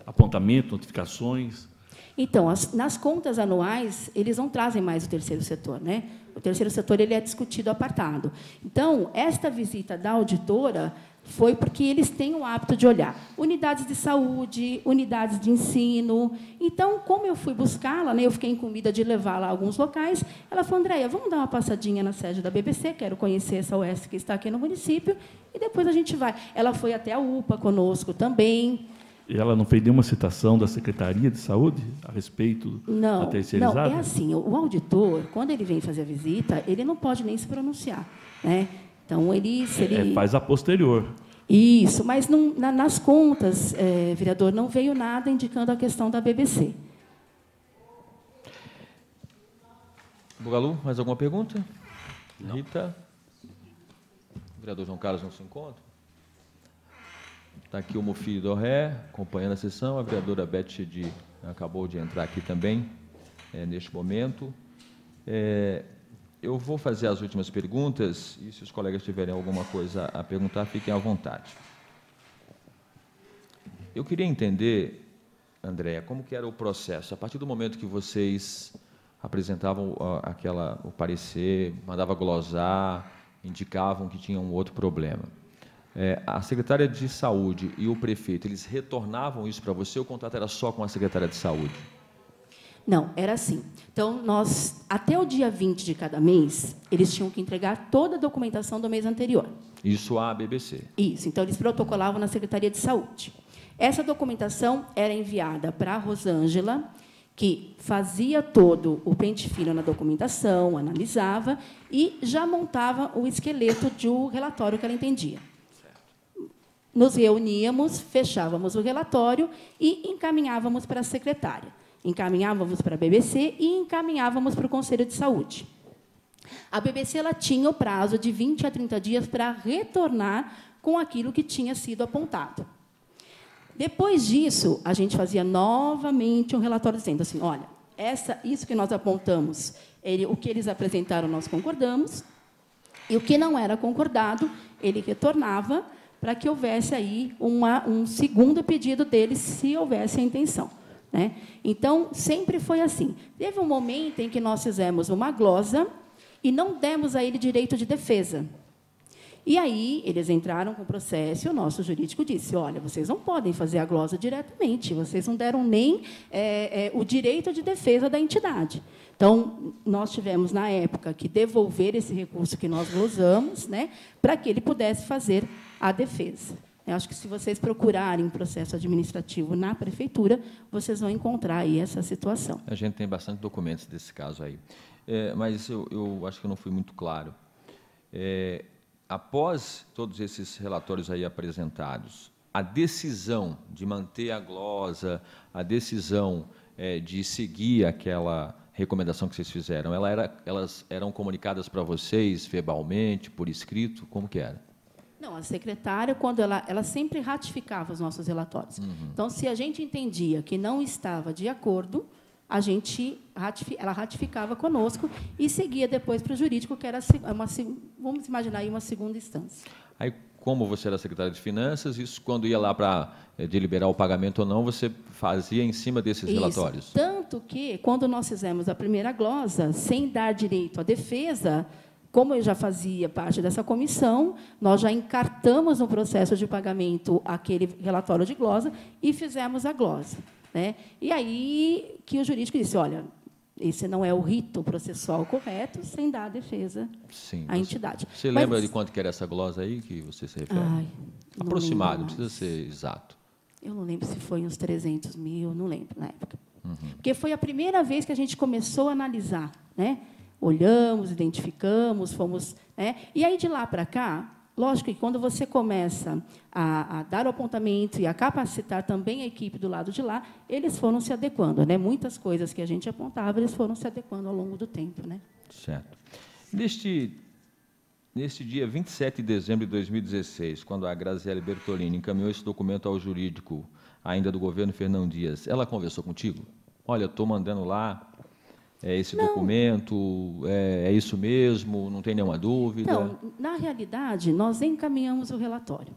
Apontamento, notificações? Então, nas contas anuais, eles não trazem mais o terceiro setor, né? O terceiro setor ele é discutido apartado. Então, esta visita da auditora foi porque eles têm o hábito de olhar unidades de saúde, unidades de ensino. Então, como eu fui buscá-la, né, eu fiquei incumbida de levar lá a alguns locais, ela falou, Andréia, vamos dar uma passadinha na sede da BBC, quero conhecer essa UES que está aqui no município, e depois a gente vai. Ela foi até a UPA conosco também. E ela não fez nenhuma citação da Secretaria de Saúde a respeito da terceirizada? Não, é assim, o auditor, quando ele vem fazer a visita, ele não pode nem se pronunciar, né? Então, faz a posterior. Isso, mas nas contas, vereador, não veio nada indicando a questão da BBC. Bugalu, mais alguma pergunta? Não. Rita? O vereador João Carlos não se encontra? Está aqui o Mufio Dorré, acompanhando a sessão. A vereadora Beth acabou de entrar aqui também, neste momento. Eu vou fazer as últimas perguntas, e se os colegas tiverem alguma coisa a perguntar, fiquem à vontade. Eu queria entender, Andréia, como que era o processo. A partir do momento que vocês apresentavam o parecer, mandavam glosar, indicavam que tinha um outro problema, a secretária de Saúde e o prefeito, eles retornavam isso para você, ou o contato era só com a secretária de Saúde? Não, era assim. Então, até o dia 20 de cada mês, eles tinham que entregar toda a documentação do mês anterior. Isso à BBC? Isso. Então, eles protocolavam na Secretaria de Saúde. Essa documentação era enviada para a Rosângela, que fazia todo o pente fino na documentação, analisava e já montava o esqueleto do relatório que ela entendia. Nos reuníamos, fechávamos o relatório e encaminhávamos para a secretária. Encaminhávamos para a BBC e encaminhávamos para o Conselho de Saúde. A BBC ela tinha o prazo de 20 a 30 dias para retornar com aquilo que tinha sido apontado. Depois disso, a gente fazia novamente um relatório dizendo assim, olha, isso que nós apontamos, o que eles apresentaram, nós concordamos, e o que não era concordado, ele retornava para que houvesse aí um segundo pedido deles, se houvesse a intenção. né? Então, sempre foi assim. Teve um momento em que nós fizemos uma glosa e não demos a ele direito de defesa. E aí, eles entraram com o processo e o nosso jurídico disse, olha, vocês não podem fazer a glosa diretamente, vocês não deram nem o direito de defesa da entidade. Então, nós tivemos, na época, que devolver esse recurso que nós glosamos, né, para que ele pudesse fazer a defesa. Eu acho que, se vocês procurarem processo administrativo na prefeitura, vocês vão encontrar aí essa situação. A gente tem bastante documentos desse caso aí. Mas eu acho que eu não fui muito claro. Após todos esses relatórios aí apresentados, a decisão de manter a glosa, a decisão de seguir aquela recomendação que vocês fizeram, elas eram comunicadas para vocês verbalmente, por escrito? Como que era? Não, a secretária, quando ela sempre ratificava os nossos relatórios. Então, se a gente entendia que não estava de acordo, ela ratificava conosco e seguia depois para o jurídico, que era vamos imaginar aí uma segunda instância. Aí, como você era secretária de Finanças, isso, quando ia lá para deliberar o pagamento ou não, você fazia em cima desses relatórios? Tanto que, quando nós fizemos a primeira glosa, sem dar direito à defesa, como eu já fazia parte dessa comissão, nós já encartamos no processo de pagamento aquele relatório de glosa e fizemos a glosa, né? E aí que o jurídico disse, olha, esse não é o rito processual correto, sem dar a defesa à entidade. Você lembra de quanto que era essa glosa aí que você se refere? Aproximado, não precisa ser exato. Eu não lembro se foi uns 300 mil, não lembro na época. Porque foi a primeira vez que a gente começou a analisar, né? Olhamos, identificamos, fomos, né? E aí, de lá para cá, lógico que, quando você começa a dar o apontamento e a capacitar também a equipe do lado de lá, eles foram se adequando, né? Muitas coisas que a gente apontava, eles foram se adequando ao longo do tempo, né? Certo. Neste dia 27 de dezembro de 2016, quando a Graziele Bertolini encaminhou esse documento ao jurídico, ainda do governo Fernão Dias, ela conversou contigo? Olha, estou mandando lá esse documento, é isso mesmo, não tem nenhuma dúvida? Não, na realidade, nós encaminhamos o relatório,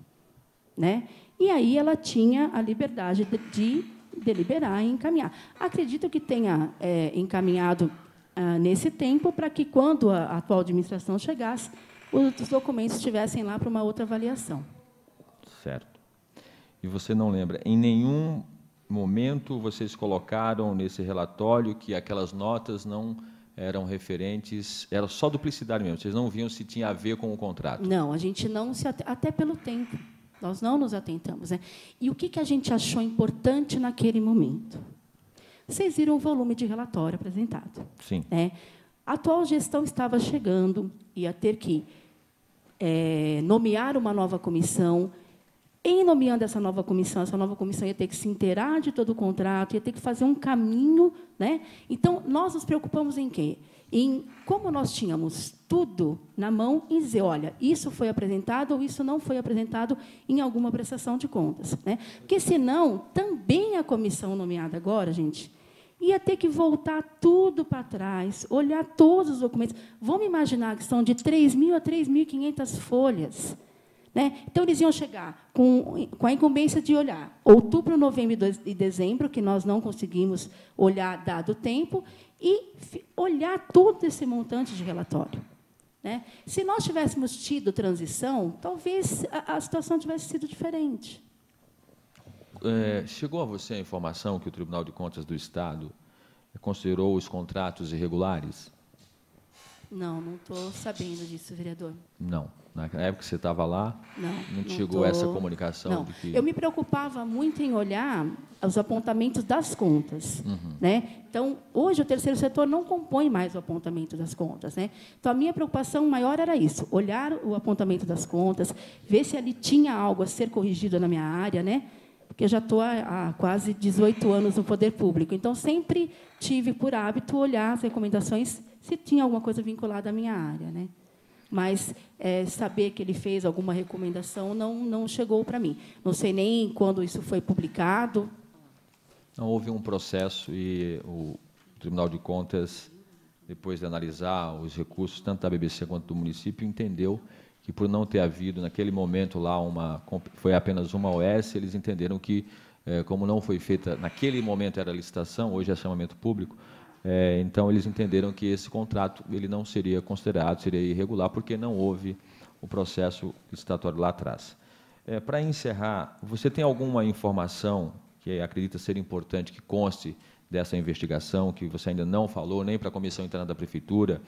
né? E aí ela tinha a liberdade de deliberar e encaminhar. Acredito que tenha encaminhado nesse tempo para que, quando a atual administração chegasse, os documentos estivessem lá para uma outra avaliação. Certo. E você não lembra, em nenhum momento vocês colocaram nesse relatório que aquelas notas não eram referentes, era só duplicidade mesmo, vocês não viam se tinha a ver com o contrato? Não, a gente não até pelo tempo, nós não nos atentamos, né? E o que a gente achou importante naquele momento? Vocês viram o volume de relatório apresentado. Sim. Né? A atual gestão estava chegando, ia ter que nomear uma nova comissão. Em nomeando essa nova comissão ia ter que se inteirar de todo o contrato, ia ter que fazer um caminho, né? Então, nós nos preocupamos em quê? Em como nós tínhamos tudo na mão, em dizer, olha, isso foi apresentado ou isso não foi apresentado em alguma prestação de contas, né? Porque, senão, também a comissão nomeada agora, gente, ia ter que voltar tudo para trás, olhar todos os documentos. Vamos imaginar que são de 3.000 a 3.500 folhas. Né? Então, eles iam chegar com a incumbência de olhar outubro, novembro e dezembro, que nós não conseguimos olhar, dado o tempo, e olhar todo esse montante de relatório. Né? Se nós tivéssemos tido transição, talvez a situação tivesse sido diferente. Chegou a você a informação que o Tribunal de Contas do Estado considerou os contratos irregulares? Não estou sabendo disso, vereador. Não. Na época que você estava lá, não chegou essa comunicação? Não. De que... Eu me preocupava muito em olhar os apontamentos das contas. Né? Então, hoje, o terceiro setor não compõe mais o apontamento das contas. Né? Então, a minha preocupação maior era isso, olhar o apontamento das contas, ver se ali tinha algo a ser corrigido na minha área, né? Porque eu já estou há quase 18 anos no poder público. Então, sempre tive por hábito olhar as recomendações se tinha alguma coisa vinculada à minha área. Né? Mas saber que ele fez alguma recomendação não chegou para mim. Não sei nem quando isso foi publicado. Não houve um processo e o Tribunal de Contas, depois de analisar os recursos, tanto da BBC quanto do município, entendeu que, por não ter havido, naquele momento, lá foi apenas uma OS, eles entenderam que como não foi feita, naquele momento era licitação, hoje é chamamento público, então eles entenderam que esse contrato ele não seria considerado, seria irregular, porque não houve o processo licitatório lá atrás. Para encerrar, você tem alguma informação que acredita ser importante que conste dessa investigação, que você ainda não falou, nem para a Comissão Interna da Prefeitura,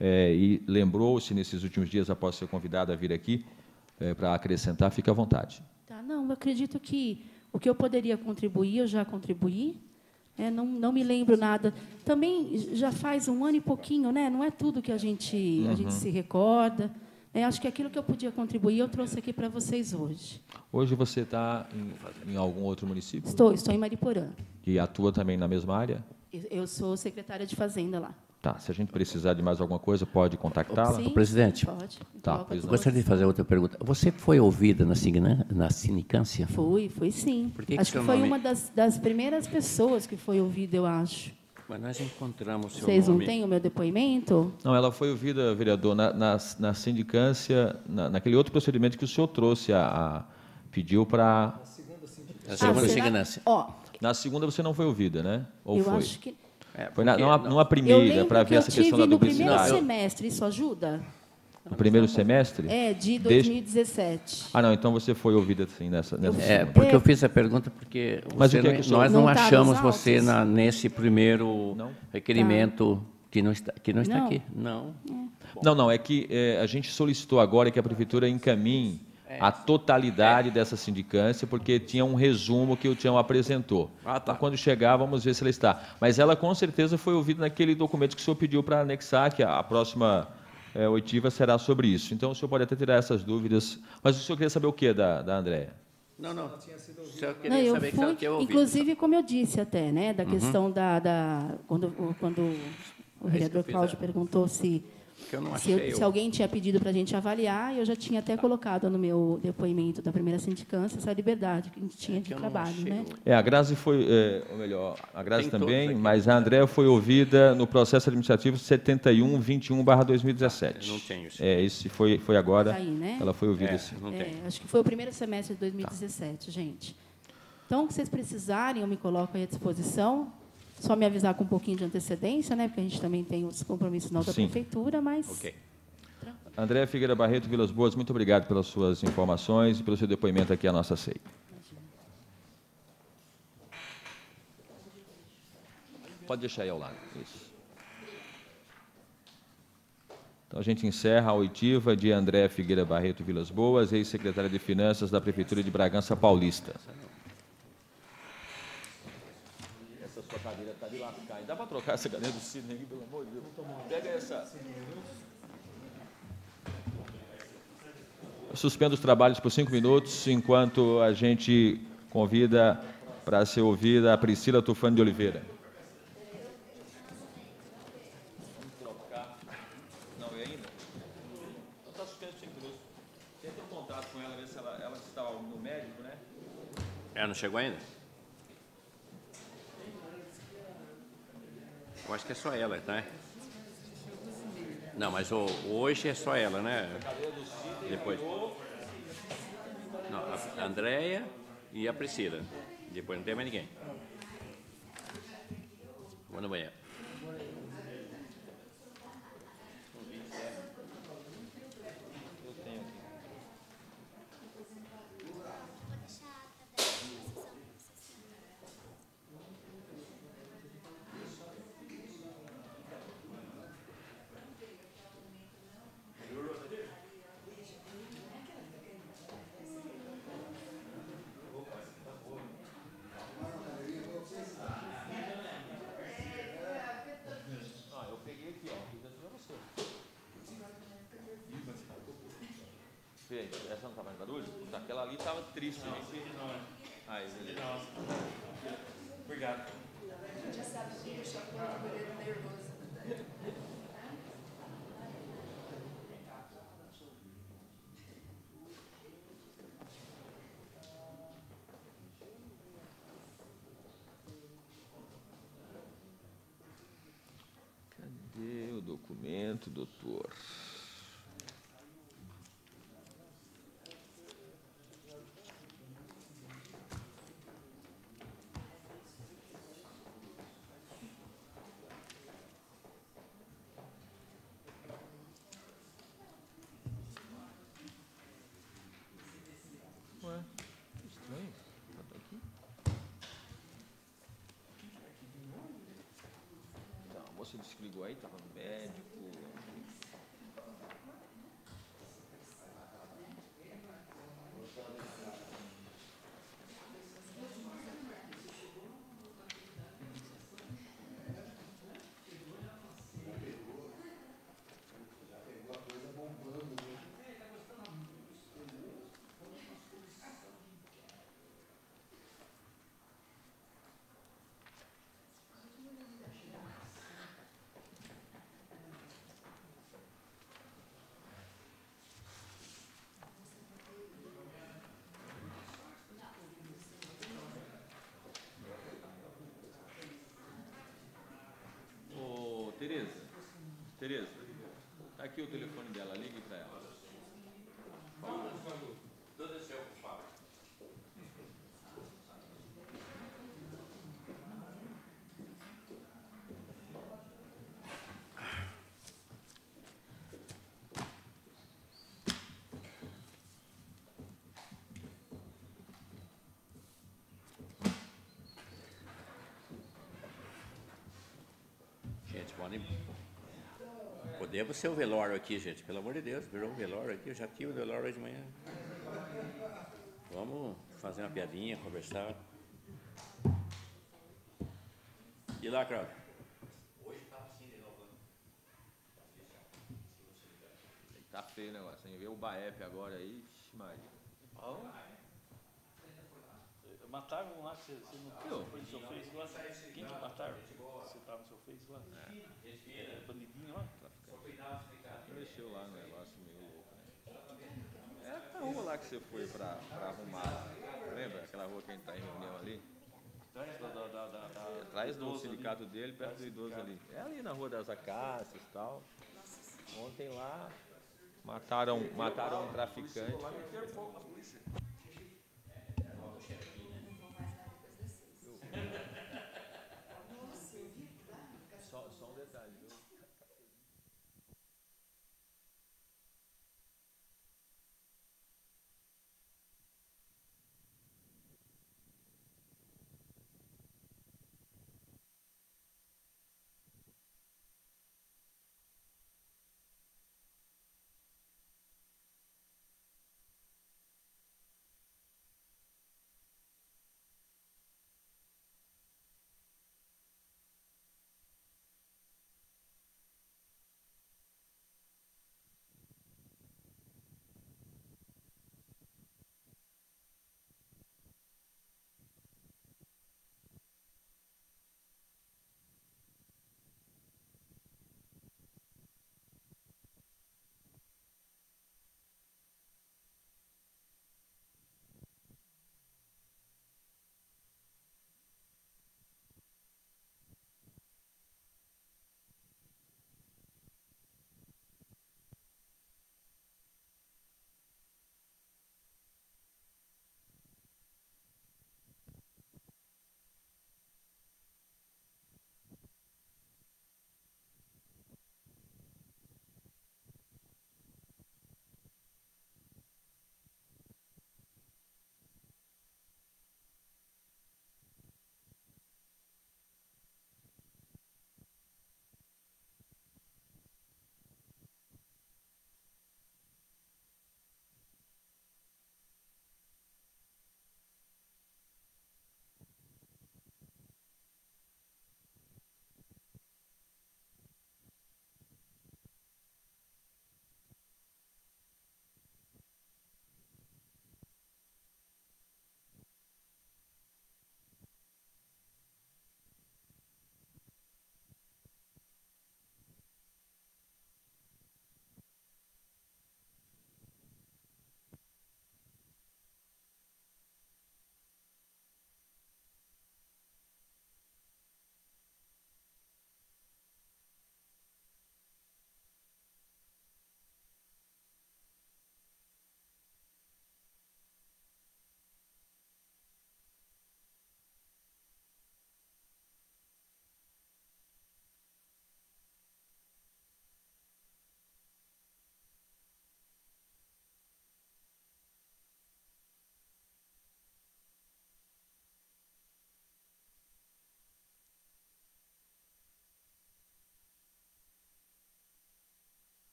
e lembrou-se nesses últimos dias, após ser convidada a vir aqui, para acrescentar, fique à vontade. Tá, não, eu acredito que o que eu poderia contribuir, eu já contribuí. Não me lembro nada. Também já faz um ano e pouquinho, né? Não é tudo que a gente se recorda. Acho que aquilo que eu podia contribuir, eu trouxe aqui para vocês hoje. Hoje você está em algum outro município? Estou em Mariporã. E atua também na mesma área? Eu sou secretária de Fazenda lá. Tá, se a gente precisar de mais alguma coisa, pode contactá-la? Sim, Presidente. Pode. Tá, Eu gostaria de fazer outra pergunta. Você foi ouvida na Sinicância? Fui sim. Por que acho seu que foi nome- uma das primeiras pessoas que foi ouvida, eu acho. Mas nós encontramos seu Vocês não nome. têm o meu depoimento? Não, ela foi ouvida, vereador, na sindicância, naquele outro procedimento que o senhor trouxe, pediu para... Na segunda será? Sinicância. Ó, Na segunda você não foi ouvida, né? Ou eu foi? acho que... Foi numa Eu primeira, lembro para que ver eu essa questão tive da no primeiro duplicidade. semestre, isso ajuda? No primeiro semestre? De Desde- 2017. Ah, não, então você foi ouvida sim nessa segunda. Porque eu fiz a pergunta porque Mas você o que é que o senhor- nós não Não tá achamos nos você autos? nesse primeiro Não? requerimento que não está Não. aqui. Não. Não, é que a gente solicitou agora que a Prefeitura encaminhe a totalidade dessa sindicância, porque tinha um resumo que o Tião apresentou. Ah, tá. Então, quando chegar, vamos ver se ela está. Mas ela, com certeza, foi ouvida naquele documento que o senhor pediu para anexar, que a próxima oitiva será sobre isso. Então, o senhor pode até tirar essas dúvidas. Mas o senhor queria saber o quê da Andréia? Não. Só Não, queria eu saber que fui, ela tinha ouvido. inclusive, como eu disse até, né, da questão quando o vereador fiz, Cláudio perguntou Que eu não se achei. alguém tinha pedido para a gente avaliar, eu já tinha até colocado no meu depoimento da primeira sindicância essa liberdade que a gente tinha de eu não trabalho, achei né? A Grazi foi, ou melhor, a Grazi Tem também, todos aqui. mas a Andréia foi ouvida no processo administrativo 7121/2017. Não tenho isso. Esse foi agora. Tá aí, né? Ela foi ouvida sim. Não tem. Acho que foi o primeiro semestre de 2017, gente. Então, o que vocês precisarem, eu me coloco aí à disposição. Só me avisar com um pouquinho de antecedência, né? Porque a gente também tem os compromissos na outra Sim. prefeitura, mas... Ok. Andréia Figueira Barreto, Vilas Boas, muito obrigado pelas suas informações e pelo seu depoimento aqui à nossa SEI. Pode deixar aí ao lado. Isso. Então, a gente encerra a oitiva de Andréia Figueira Barreto, Vilas Boas, ex-secretária de Finanças da Prefeitura de Bragança Paulista. Essa sua cadeira está de lascar. Dá para trocar essa cadeira do Sidney, pelo amor de Deus? Pega essa. Eu suspendo os trabalhos por 5 minutos, enquanto a gente convida para ser ouvida a Priscila Tufani de Oliveira. Não, e ainda? Então está suspenso por 5 minutos. Tenta um contato com ela, ver se ela está no médico, né? Não chegou ainda? Eu acho que é só ela, tá? Não, mas hoje é só ela, né? Depois. Não, a Andréia e a Priscila. Depois não tem mais ninguém. Vou no banheiro. Essa não está mais barulho? Aquela ali estava triste. Aí, beleza. Obrigado. Cadê o documento, doutor? você desligou aí? Estava no médico. Ô, Tereza, tá aqui o telefone dela, ligue para ela. Gente, podemos ser o velório aqui, gente. Pelo amor de Deus, virou um velório aqui. Eu já tive o velório hoje de manhã. Vamos fazer uma piadinha, conversar. E lá, Claudio? Hoje está assim de novo. Tá feio o negócio, hein? Vê o Baep agora aí, Maria. Mataram lá, você não foi no seu Face lá? Quem que mataram? Você estava no seu Face lá? Bandidinho lá? Mexeu lá no negócio meio louco, né? É a rua lá que você foi pra arrumar. Lembra? Aquela rua que a gente tá em reunião ali? Atrás do sindicato dele, perto do idoso ali. É ali na Rua das Acácias e tal. Ontem lá mataram um traficante. Só um detalhe, viu?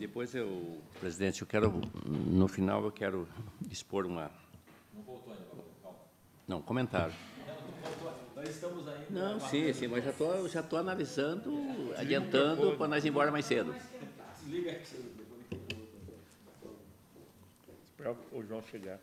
Depois, presidente, no final, eu quero expor uma... Não voltou ainda, calma. Não, comentário. Nós estamos ainda... Não, sim, mas já estou analisando, adiantando para nós ir embora mais cedo. Desliga aí. Esperar o João chegar.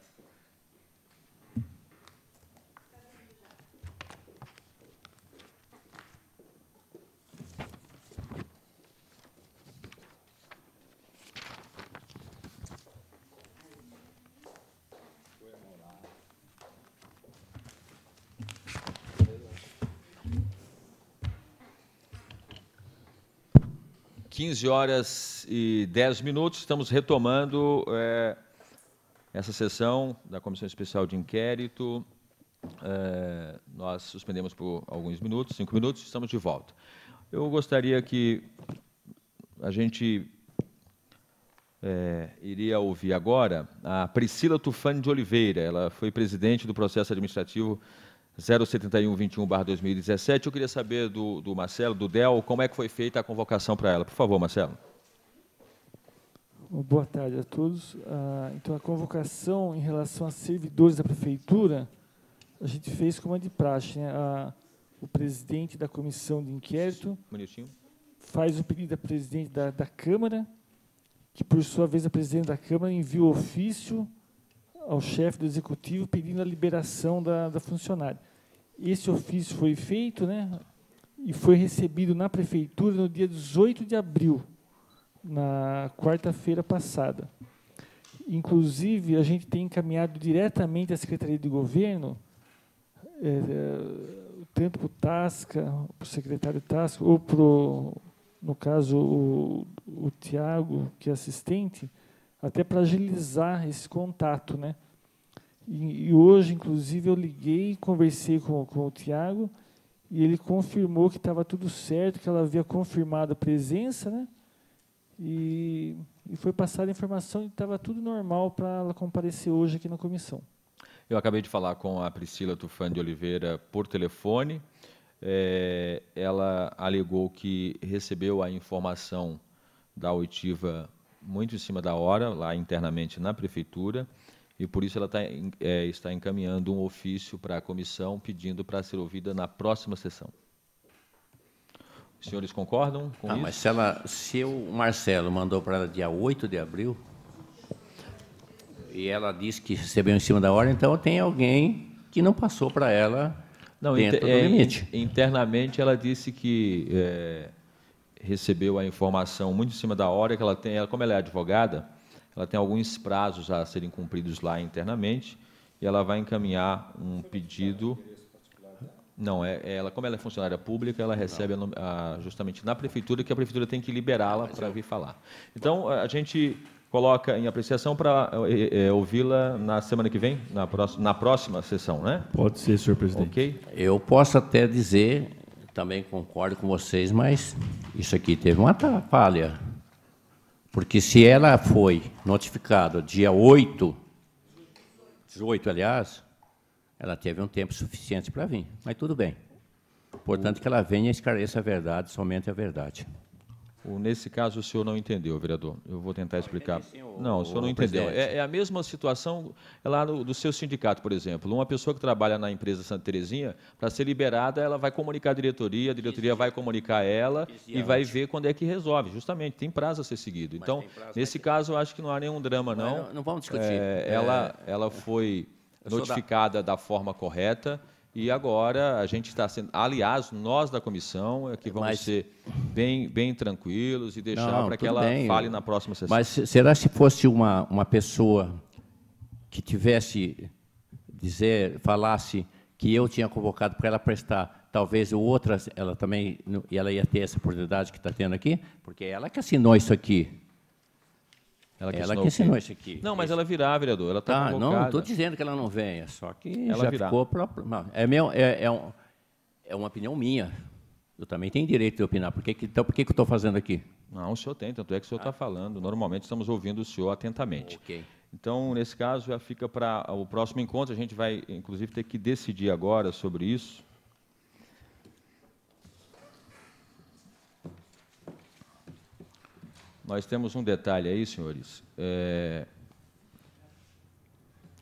(15h10), estamos retomando essa sessão da Comissão Especial de Inquérito. Nós suspendemos por alguns minutos, 5 minutos, estamos de volta. Eu gostaria que a gente iria ouvir agora a Priscila Tufani de Oliveira. Ela foi presidente do processo administrativo 07121/2017. Eu queria saber do Marcelo, do DEL, como é que foi feita a convocação para ela. Por favor, Marcelo. Boa tarde a todos. Então, a convocação em relação a servidores da Prefeitura, a gente fez como é de praxe, né? O presidente da comissão de inquérito faz o pedido da presidente da Câmara, que, por sua vez, a presidente da Câmara envia o ofício ao chefe do Executivo pedindo a liberação da funcionária. Esse ofício foi feito, né, e foi recebido na Prefeitura no dia 18 de abril, na quarta-feira passada. Inclusive, a gente tem encaminhado diretamente à Secretaria de Governo, tanto para o Tasca, para o secretário Tasca, ou para, no caso, o Tiago, que é assistente, até para agilizar esse contato, né? E hoje, inclusive, eu liguei, conversei com o Tiago, e ele confirmou que estava tudo certo, que ela havia confirmado a presença, né? E foi passada a informação e estava tudo normal para ela comparecer hoje aqui na comissão. Eu acabei de falar com a Priscila Tufani de Oliveira por telefone. Ela alegou que recebeu a informação da oitiva muito em cima da hora, lá internamente na Prefeitura, e por isso ela está encaminhando um ofício para a comissão pedindo para ser ouvida na próxima sessão. Os senhores concordam com isso? Mas se o Marcelo mandou para ela dia 8 de abril, e ela disse que recebeu em cima da hora, então tem alguém que não passou para ela dentro do limite. Internamente, ela disse que recebeu a informação muito em cima da hora, que como ela é advogada, ela tem alguns prazos a serem cumpridos lá internamente, e ela vai encaminhar um pedido. Não, como ela é funcionária pública, ela recebe justamente na Prefeitura, que a Prefeitura tem que liberá-la para vir falar. Então, a gente coloca em apreciação para ouvi-la na semana que vem, na próxima sessão, né? Pode ser, senhor presidente. Ok? Eu posso até dizer, também concordo com vocês, mas isso aqui teve uma falha. Porque se ela foi notificada dia 18, aliás, ela teve um tempo suficiente para vir, mas tudo bem. Portanto, que ela venha e esclareça a verdade, somente a verdade. Nesse caso, o senhor não entendeu, vereador. Eu vou tentar explicar. Não, o senhor não entendeu. Presidente. É a mesma situação lá do seu sindicato, por exemplo. Uma pessoa que trabalha na empresa Santa Terezinha, para ser liberada, ela vai comunicar a diretoria vai comunicar ela e vai ver quando é que resolve. Justamente, tem prazo a ser seguido. Então, nesse caso, eu acho que não há nenhum drama, não. Não vamos discutir. Ela foi notificada da forma correta. E agora a gente está sendo... Aliás, nós da comissão vamos ser bem tranquilos e deixar para que ela fale na próxima sessão. Mas será se fosse uma pessoa que falasse que eu tinha convocado para ela prestar, talvez outras, ela ia ter essa oportunidade que está tendo aqui? Porque é ela que assinou isso aqui. Ela que assinou isso aqui. Não, mas ela virá, vereador. Ela está convocada. Não estou dizendo que ela não venha, só que ela já virá. ficou próprio. É uma opinião minha. Eu também tenho direito de opinar. Então, por que eu estou fazendo aqui? Não, o senhor tem, tanto é que o senhor está falando. Normalmente estamos ouvindo o senhor atentamente. Ok. Então, nesse caso, já fica para o próximo encontro. A gente vai, inclusive, ter que decidir agora sobre isso. Nós temos um detalhe aí, senhores,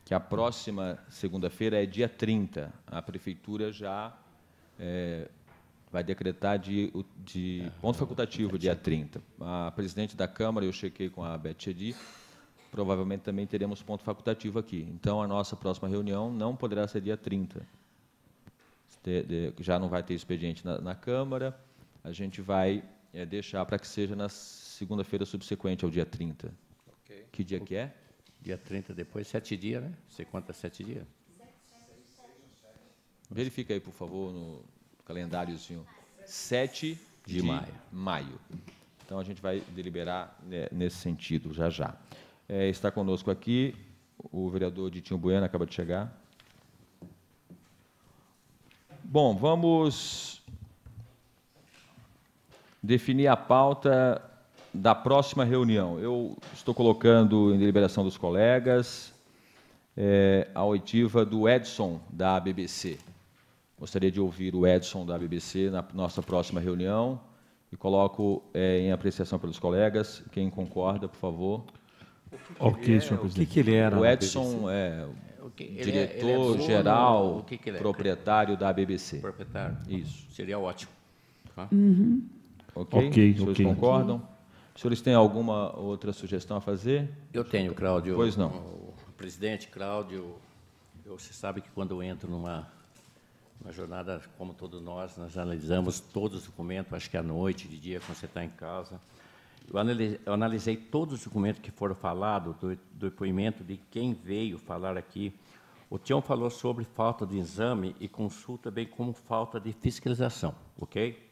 que a próxima segunda-feira é dia 30. A Prefeitura já vai decretar de ponto facultativo dia 30. A presidente da Câmara, eu chequei com a Beth Chedi, provavelmente também teremos ponto facultativo aqui. Então, a nossa próxima reunião não poderá ser dia 30. Já não vai ter expediente na Câmara, a gente vai deixar para que seja na segunda-feira subsequente ao dia 30. Okay. Que dia que é? Dia 30, depois 7 dias, né? Você conta 7 dias? Verifica aí, por favor, no calendáriozinho. 7 de maio. Então, a gente vai deliberar nesse sentido, já já. Está conosco aqui o vereador Ditinho Bueno, acaba de chegar. Bom, vamos definir a pauta da próxima reunião. Eu estou colocando em deliberação dos colegas a oitiva do Edson, da BBC. Gostaria de ouvir o Edson, da BBC, na nossa próxima reunião, e coloco em apreciação pelos colegas. Quem concorda, por favor. Ok, senhor presidente. O que ele era? O Edson é diretor-geral, proprietário da BBC. Proprietário. Isso. Seria ótimo. Tá? Ok? Os senhores concordam? Os senhores têm alguma outra sugestão a fazer? Eu tenho, Cláudio. Pois não. O presidente, Cláudio, você sabe que quando eu entro numa jornada, como todos nós analisamos todos os documentos, acho que à noite, de dia, quando você está em casa. Eu analisei todos os documentos que foram falados, do depoimento de quem veio falar aqui. O Tião falou sobre falta de exame e consulta, bem como falta de fiscalização, ok?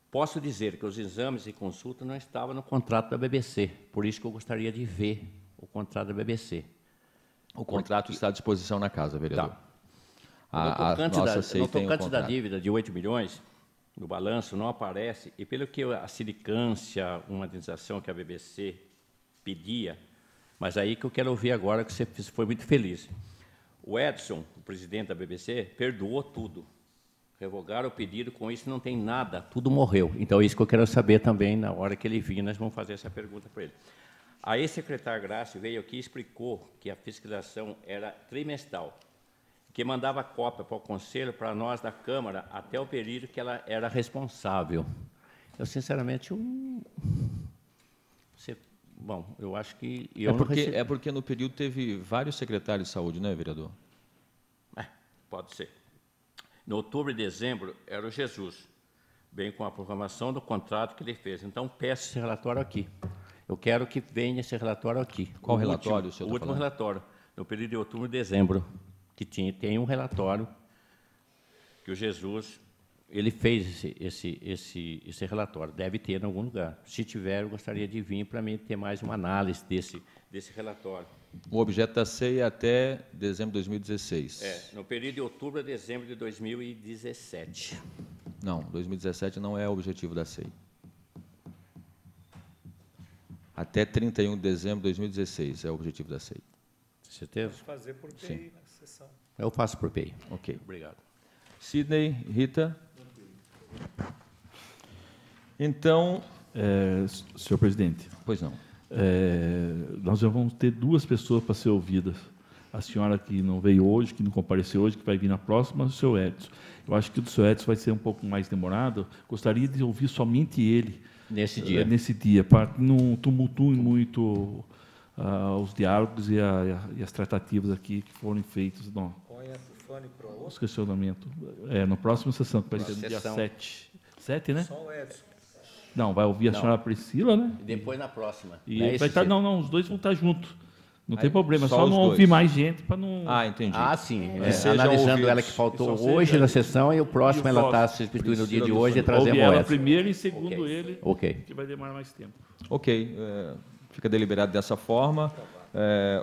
Posso dizer que os exames e consulta não estavam no contrato da BBC, por isso que eu gostaria de ver o contrato da BBC. O contrato está à disposição na casa, vereador. Tá. No tocante da dívida de 8 milhões, no balanço não aparece, e pelo que a sindicância, uma indenização que a BBC pedia, mas aí que eu quero ouvir agora, que você foi muito feliz. O Edson, o presidente da BBC, perdoou tudo. Revogaram o pedido, com isso não tem nada, tudo morreu. Então, é isso que eu quero saber também, na hora que ele vir, nós vamos fazer essa pergunta para ele. A ex-secretária Grácio veio aqui e explicou que a fiscalização era trimestral, que mandava cópia para o Conselho, para nós da Câmara, até o período que ela era responsável. Eu, sinceramente, bom, eu acho que... É porque no período teve vários secretários de saúde, né, vereador? Pode ser. No outubro e dezembro, era o Jesus, bem com a programação do contrato que ele fez. Então, peço esse relatório aqui. Eu quero que venha esse relatório aqui. Qual relatório o senhor está falando? O último relatório, no período de outubro e dezembro, que tem um relatório que o Jesus ele fez esse relatório. Deve ter em algum lugar. Se tiver, eu gostaria de vir para mim ter mais uma análise desse relatório. O objeto da CEI até dezembro de 2016. No período de outubro a dezembro de 2017. Não, 2017 não é o objetivo da CEI. Até 31 de dezembro de 2016 é o objetivo da CEI. Certeza? Vamos fazer por PI na sessão. Eu faço por PI. Ok. Obrigado. Sidney, Rita. Então... senhor presidente. Pois não. Nós já vamos ter 2 pessoas para ser ouvidas. A senhora que não veio hoje, que não compareceu hoje, que vai vir na próxima, o senhor Edson. Eu acho que o do senhor Edson vai ser um pouco mais demorado. Gostaria de ouvir somente ele. Nesse dia. Nesse dia, para que não tumultue muito os diálogos e as tratativas aqui que foram feitas. Põe a Tufane para o outro. Questionamento. Na próxima sessão, que vai ser no dia 7. 7, né? Só o Edson. Não, vai ouvir a senhora Priscila, né? E depois na próxima. E vai estar, não, os dois vão estar juntos. Não tem problema, só só não dois. ouvir mais gente para não... Entendi. Sim. Analisando ela que faltou hoje na sessão e o próximo ela está substituindo no dia de hoje e trazendo ela primeiro e segundo ele, Ok. que vai demorar mais tempo. Ok, fica deliberado dessa forma.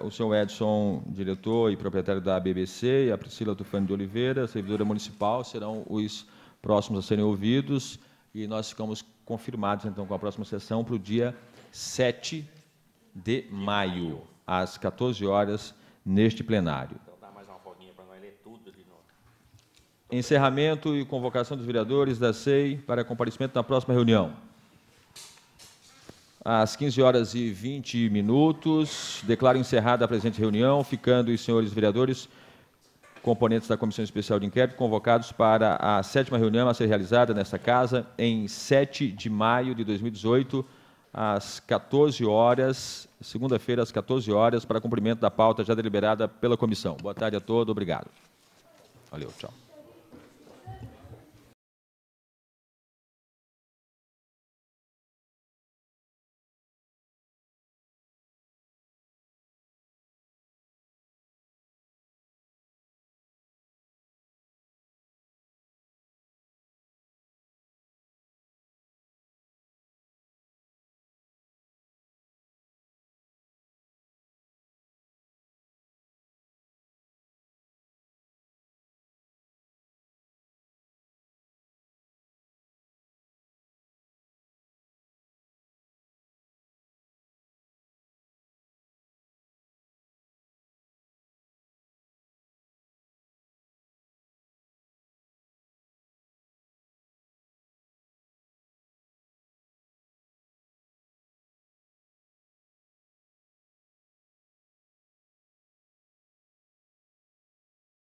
O senhor Edson, diretor e proprietário da BBC, e a Priscila Tufane de Oliveira, servidora municipal, serão os próximos a serem ouvidos, e nós ficamos confirmados, então, com a próxima sessão para o dia 7 de maio, às 14 horas, neste plenário. Então, dá mais uma folguinha para nós ler tudo de novo. Encerramento e convocação dos vereadores da SEI para comparecimento na próxima reunião. às 15h20, declaro encerrada a presente reunião, ficando os senhores vereadores, componentes da Comissão Especial de Inquérito, convocados para a 7ª reunião a ser realizada nesta casa, em 7 de maio de 2018, às 14 horas, segunda-feira, às 14 horas, para cumprimento da pauta já deliberada pela comissão. Boa tarde a todos, obrigado. Valeu, tchau.